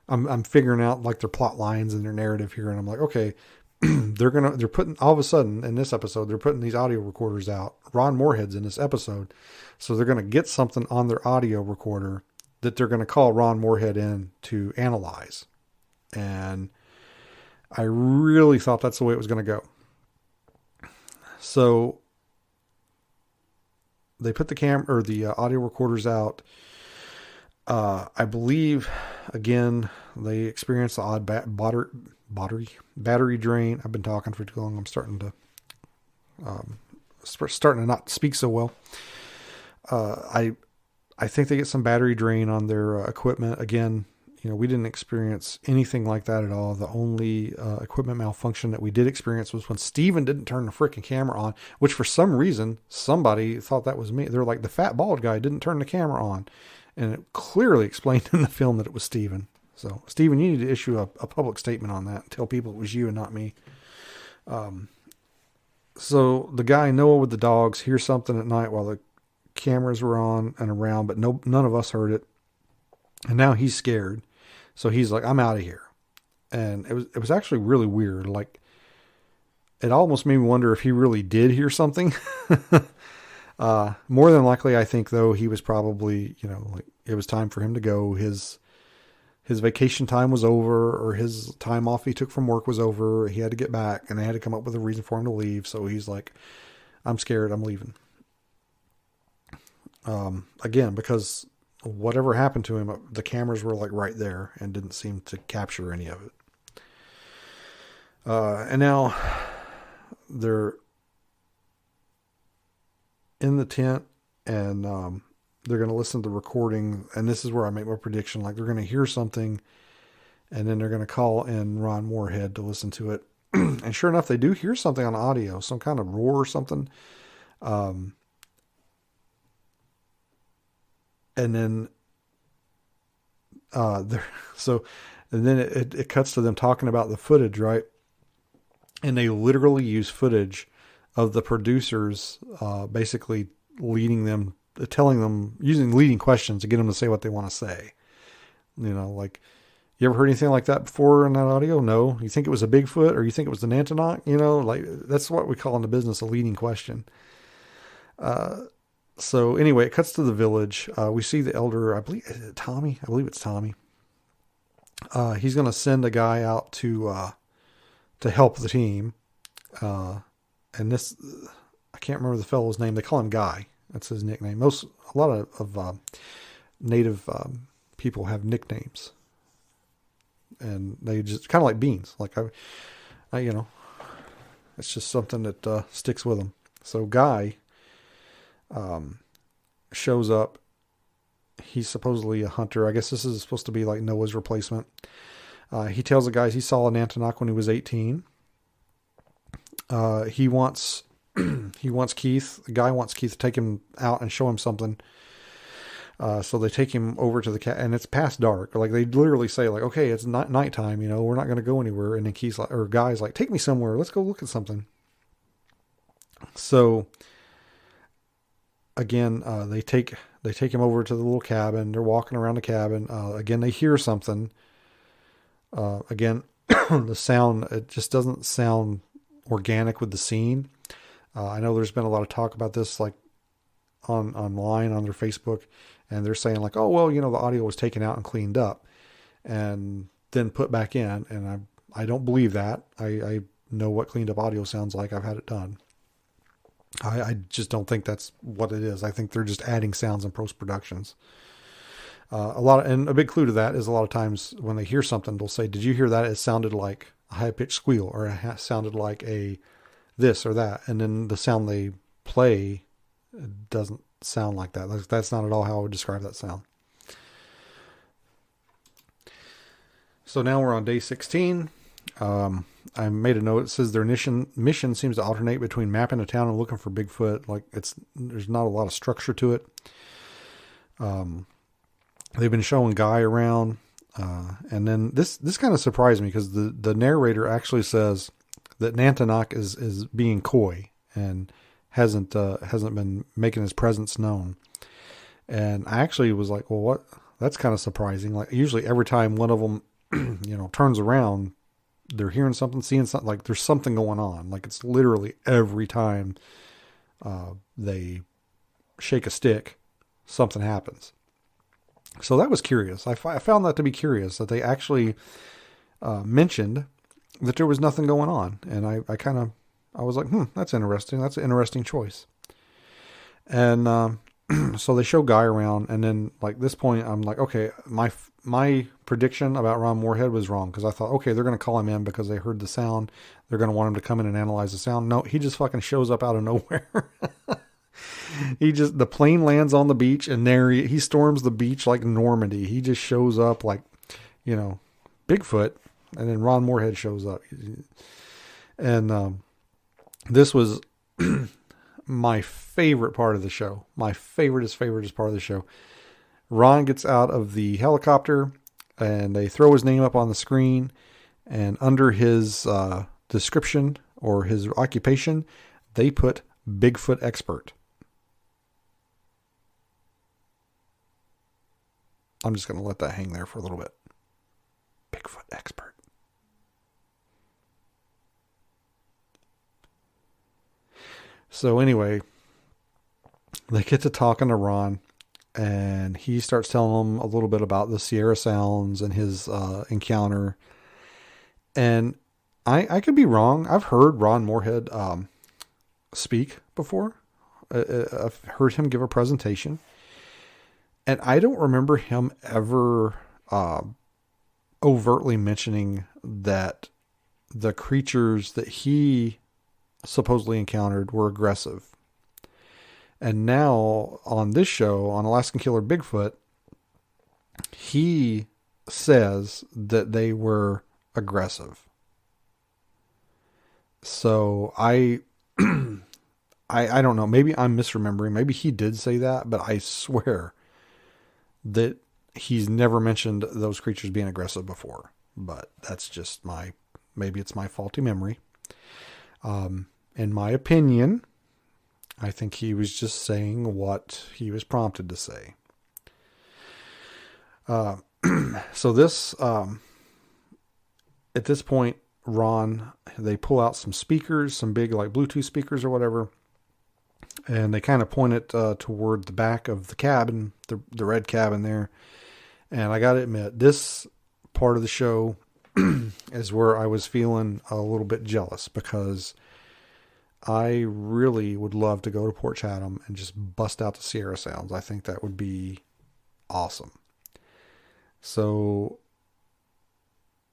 I'm figuring out like their plot lines and their narrative here. And I'm like, okay, they're putting, all of a sudden in this episode, they're putting these audio recorders out. Ron Moorhead's in this episode. So they're going to get something on their audio recorder that they're going to call Ron Moorhead in to analyze. And I really thought that's the way it was going to go. So they put the audio recorders out. I believe, again, they experienced the odd battery drain. I've been talking for too long. I'm starting to not speak so well. I think they get some battery drain on their equipment. Again, we didn't experience anything like that at all. The only equipment malfunction that we did experience was when Steven didn't turn the freaking camera on, which for some reason, somebody thought that was me. They're like, the fat bald guy didn't turn the camera on. And it clearly explained in the film that it was Steven. So, Steven, you need to issue a public statement on that and tell people it was you and not me. So the guy, Noah with the dogs, hears something at night while the cameras were on and around, but none of us heard it. And now he's scared. So he's like, I'm out of here. And it was actually really weird. Like, it almost made me wonder if he really did hear something. More than likely, I think, though, he was probably, like, it was time for him to go. His vacation time was over, or his time off he took from work was over. He had to get back, and they had to come up with a reason for him to leave. So he's like, I'm scared, I'm leaving. Again, because whatever happened to him, the cameras were like right there and didn't seem to capture any of it. And now they're in the tent, and they're going to listen to the recording, and this is where I make my prediction. Like, they're going to hear something, and then they're going to call in Ron Moorhead to listen to it. And sure enough, they do hear something on audio, some kind of roar or something. And then and then it cuts to them talking about the footage, right? And they literally use footage of the producers basically leading them, telling them, using leading questions to get them to say what they want to say. You know, like, you ever heard anything like that before in that audio? No. You think it was a Bigfoot, or you think it was the Nantinaq? You know, like, that's what we call in the business a leading question. So anyway, it cuts to the village. We see the elder, I believe, is it Tommy? I believe it's Tommy. He's going to send a guy out to help the team. And this, I can't remember the fellow's name. They call him Guy. That's his nickname. A lot of native people have nicknames, and they just kind of like beans. Like I, you know, it's just something that sticks with them. So Guy shows up. He's supposedly a hunter. I guess this is supposed to be like Noah's replacement. He tells the guys he saw a Nantinaq when he was 18. He wants Keith. The guy wants Keith to take him out and show him something. So they take him over to the and it's past dark. Like, they literally say, like, okay, it's not nighttime, you know, we're not going to go anywhere. And then Keith's like, or Guy's like, take me somewhere. Let's go look at something. So again, they take him over to the little cabin. They're walking around the cabin. Again, they hear something. Again, the sound, it just doesn't sound organic with the scene. I know there's been a lot of talk about this, like online on their Facebook, and they're saying like, oh, well, you know, the audio was taken out and cleaned up and then put back in. And I don't believe that. I know what cleaned up audio sounds like. I've had it done. I just don't think that's what it is. I think they're just adding sounds in post productions. And a big clue to that is a lot of times when they hear something, they'll say, did you hear that? It sounded like a high pitched squeal, or it sounded like a this or that. And then the sound they play doesn't sound like that. That's not at all how I would describe that sound. So now we're on day 16. I made a note. It says their mission seems to alternate between mapping a town and looking for Bigfoot. Like, there's not a lot of structure to it. They've been showing Guy around. And then this kind of surprised me, because the narrator actually says that Nantinaq is being coy and hasn't been making his presence known. And I actually was like, well, what? That's kind of surprising. Like, usually every time one of them, you know, turns around, they're hearing something, seeing something, like there's something going on. Like, it's literally every time they shake a stick, something happens. So that was curious. I found that to be curious, that they actually mentioned that there was nothing going on. And I was like, that's interesting. That's an interesting choice. And so they show Guy around, and then, like, this point, I'm like, okay, my prediction about Ron Moorhead was wrong, because I thought, okay, they're going to call him in because they heard the sound. They're going to want him to come in and analyze the sound. No, he just fucking shows up out of nowhere. The plane lands on the beach, and there he storms the beach like Normandy. He just shows up like, you know, Bigfoot, and then Ron Moorhead shows up. And this was my favorite part of the show. My favoriteest part of the show. Ron gets out of the helicopter, and they throw his name up on the screen, and under his description or his occupation, they put Bigfoot expert. I'm just going to let that hang there for a little bit. Bigfoot expert. So anyway, they get to talking to Ron, and he starts telling them a little bit about the Sierra Sounds and his encounter. And I could be wrong. I've heard Ron Moorhead speak before. I've heard him give a presentation. And I don't remember him ever overtly mentioning that the creatures that he supposedly encountered were aggressive. And now on this show, on Alaskan Killer Bigfoot, he says that they were aggressive. So I don't know. Maybe I'm misremembering. Maybe he did say that, but I swear that he's never mentioned those creatures being aggressive before. But that's just maybe it's my faulty memory. In my opinion, I think he was just saying what he was prompted to say. So this, at this point, Ron, they pull out some speakers, some big like Bluetooth speakers or whatever, and they kind of point it toward the back of the cabin, the red cabin there. And I got to admit, this part of the show is where I was feeling a little bit jealous, because I really would love to go to Port Chatham and just bust out the Sierra Sounds. I think that would be awesome. So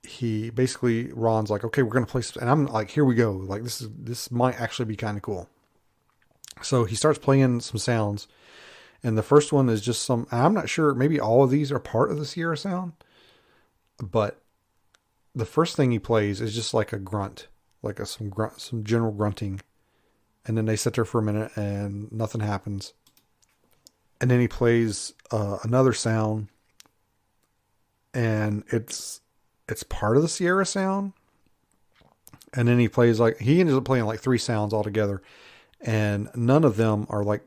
Ron's like, okay, we're going to play some, and I'm like, here we go. Like, this might actually be kind of cool. So he starts playing some sounds, and the first one is just I'm not sure, maybe all of these are part of the Sierra Sound, but the first thing he plays is just like a grunt, like some general grunting. And then they sit there for a minute and nothing happens. And then he plays another sound, and it's part of the Sierra Sound. And then he ended up playing like 3 sounds altogether, and none of them are like,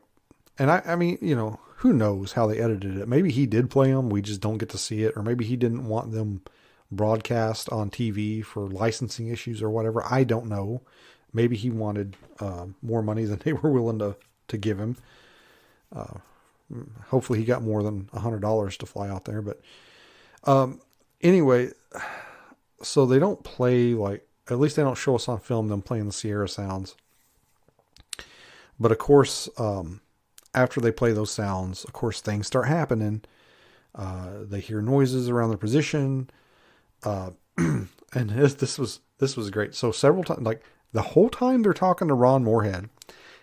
and I mean, who knows how they edited it. Maybe he did play them, we just don't get to see it. Or maybe he didn't want them broadcast on TV for licensing issues or whatever. I don't know. Maybe he wanted more money than they were willing to give him. Hopefully he got more than $100 to fly out there. But anyway, so they don't play, like, at least they don't show us on film them playing the Sierra Sounds. But of course, after they play those sounds, of course, things start happening. They hear noises around their position. And this was great. So several times, like the whole time they're talking to Ron Moorhead,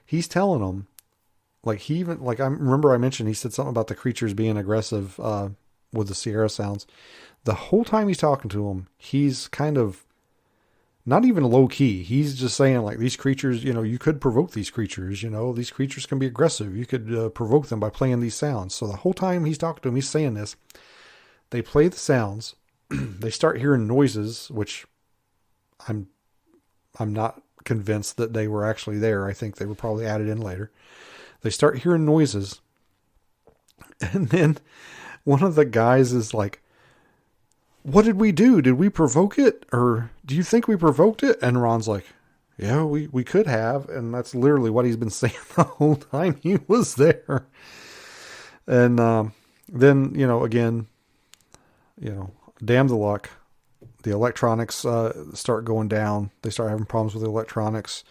he's telling them, like, I remember I mentioned, he said something about the creatures being aggressive, with the Sierra Sounds. The whole time he's talking to them, he's kind of not even low key. He's just saying, like, these creatures, you could provoke these creatures, these creatures can be aggressive. You could provoke them by playing these sounds. So the whole time he's talking to them, he's saying this. They play the sounds. They start hearing noises, which I'm not convinced that they were actually there. I think they were probably added in later. They start hearing noises. And then one of the guys is like, what did we do? Did we provoke it? Or do you think we provoked it? And Ron's like, yeah, we could have. And that's literally what he's been saying the whole time he was there. And then, again, damn the luck. The electronics start going down. They start having problems with the electronics.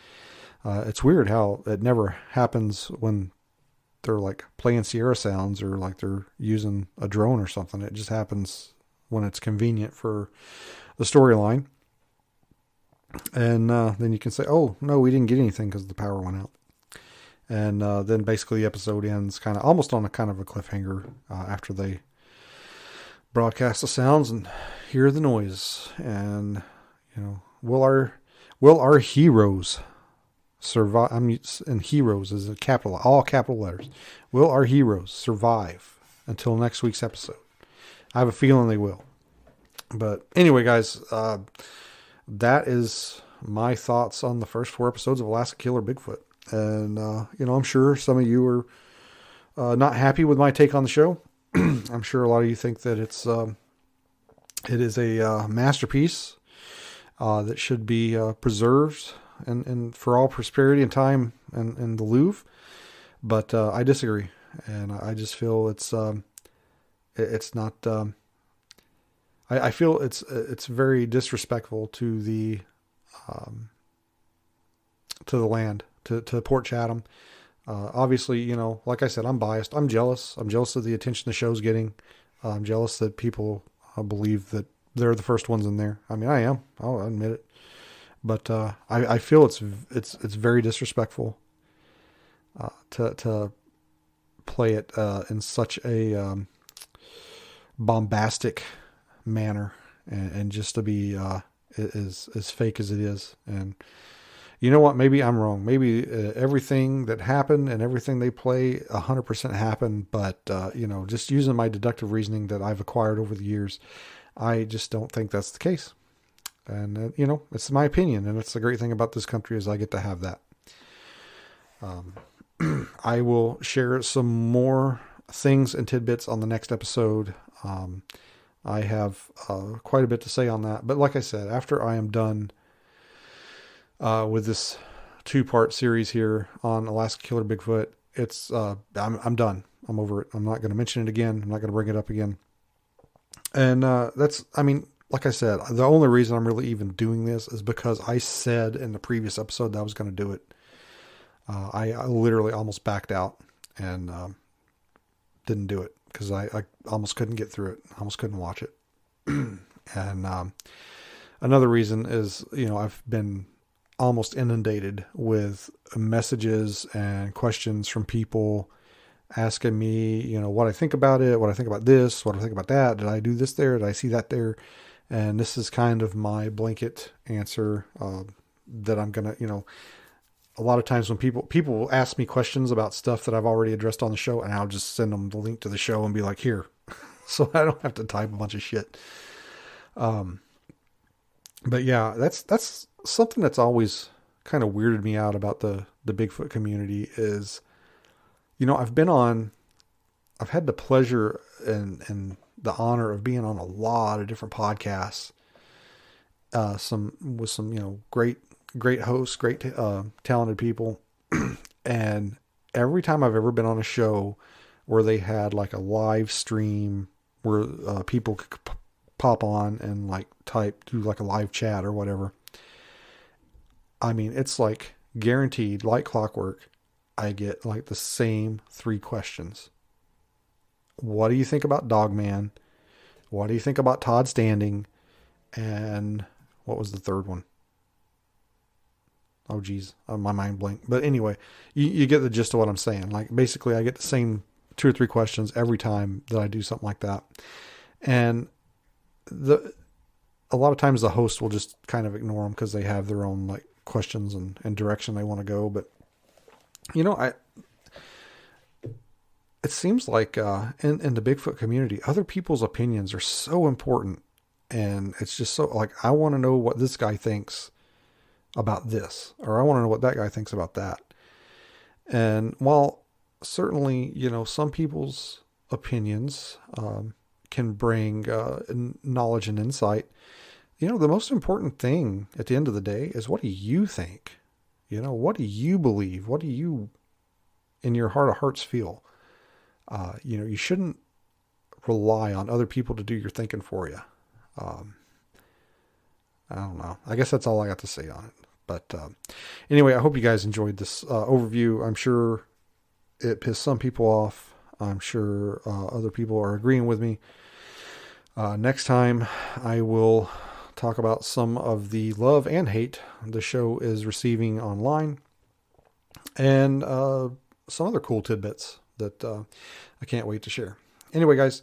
It's weird how it never happens when they're like playing Sierra Sounds or like they're using a drone or something. It just happens when it's convenient for the storyline. And then you can say, oh, no, we didn't get anything because the power went out. And then basically the episode ends kind of almost on a kind of a cliffhanger after they broadcast the sounds and hear the noise. And, will our heroes survive? And heroes is all capital letters. Will our heroes survive until next week's episode? I have a feeling they will. But anyway, guys, that is my thoughts on the first 4 episodes of Alaskan Killer Bigfoot. And, I'm sure some of you are not happy with my take on the show. I'm sure a lot of you think that it is a masterpiece that should be preserved and for all prosperity and time in the Louvre. But I disagree. And I just feel it's not... I feel it's very disrespectful to the land, to Port Chatham. Obviously, like I said, I'm biased. I'm jealous. I'm jealous of the attention the show's getting. I'm jealous that people believe that they're the first ones in there. I mean, I am. I'll admit it. But I feel it's very disrespectful to play it in such a bombastic manner, and just to be as fake as it is. And you know what? Maybe I'm wrong. Maybe everything that happened and everything they play 100% happened. But, just using my deductive reasoning that I've acquired over the years, I just don't think that's the case. And, it's my opinion. And it's the great thing about this country is I get to have that. I will share some more things and tidbits on the next episode. I have quite a bit to say on that. But like I said, after I am done with this 2-part series here on Alaskan Killer Bigfoot, I'm done. I'm over it. I'm not going to mention it again. I'm not going to bring it up again. And like I said, the only reason I'm really even doing this is because I said in the previous episode that I was going to do it. I literally almost backed out and didn't do it because I almost couldn't get through it. I almost couldn't watch it. And another reason is, I've been almost inundated with messages and questions from people asking me, what I think about it, what I think about this, what I think about that. Did I do this there? Did I see that there? And this is kind of my blanket answer that I'm going to, a lot of times when people will ask me questions about stuff that I've already addressed on the show, and I'll just send them the link to the show and be like, here, so I don't have to type a bunch of shit. But yeah, that's something that's always kind of weirded me out about the Bigfoot community is, I've had the pleasure and the honor of being on a lot of different podcasts, with some, great hosts, great, talented people. And every time I've ever been on a show where they had like a live stream where, people could pop on and like do like a live chat or whatever. I mean, it's like guaranteed, like clockwork. I get like the same 3 questions. What do you think about Dogman? What do you think about Todd Standing? And what was the third one? Oh, geez, my mind blanked. But anyway, you get the gist of what I'm saying. Like, basically, I get the same 2 or 3 questions every time that I do something like that. And a lot of times the host will just kind of ignore them because they have their own like questions and direction they want to go. But, it seems like in the Bigfoot community, other people's opinions are so important. And it's just so like, I want to know what this guy thinks about this, or I want to know what that guy thinks about that. And while certainly, some people's opinions can bring knowledge and insight, the most important thing at the end of the day is, what do you think? What do you believe? What do you, in your heart of hearts, feel? You shouldn't rely on other people to do your thinking for you. I don't know. I guess that's all I got to say on it. But anyway, I hope you guys enjoyed this overview. I'm sure it pissed some people off. I'm sure other people are agreeing with me. Next time, I will talk about some of the love and hate the show is receiving online, and some other cool tidbits that I can't wait to share. Anyway, guys,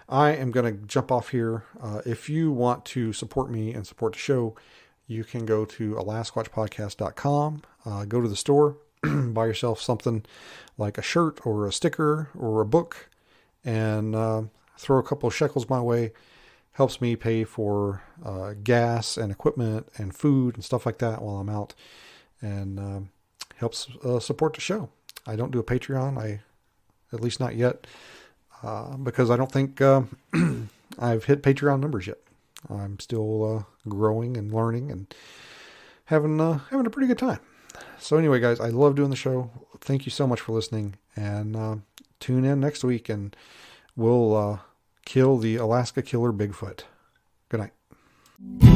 I am going to jump off here. If you want to support me and support the show, you can go to alaskwatchpodcast.com, go to the store, buy yourself something like a shirt or a sticker or a book, and throw a couple of shekels my way. Helps me pay for gas and equipment and food and stuff like that while I'm out, and helps support the show. I don't do a Patreon, at least not yet, because I don't think I've hit Patreon numbers yet. I'm still growing and learning and having a pretty good time. So anyway, guys, I love doing the show. Thank you so much for listening, and tune in next week, and we'll kill the Alaska Killer Bigfoot. Good night.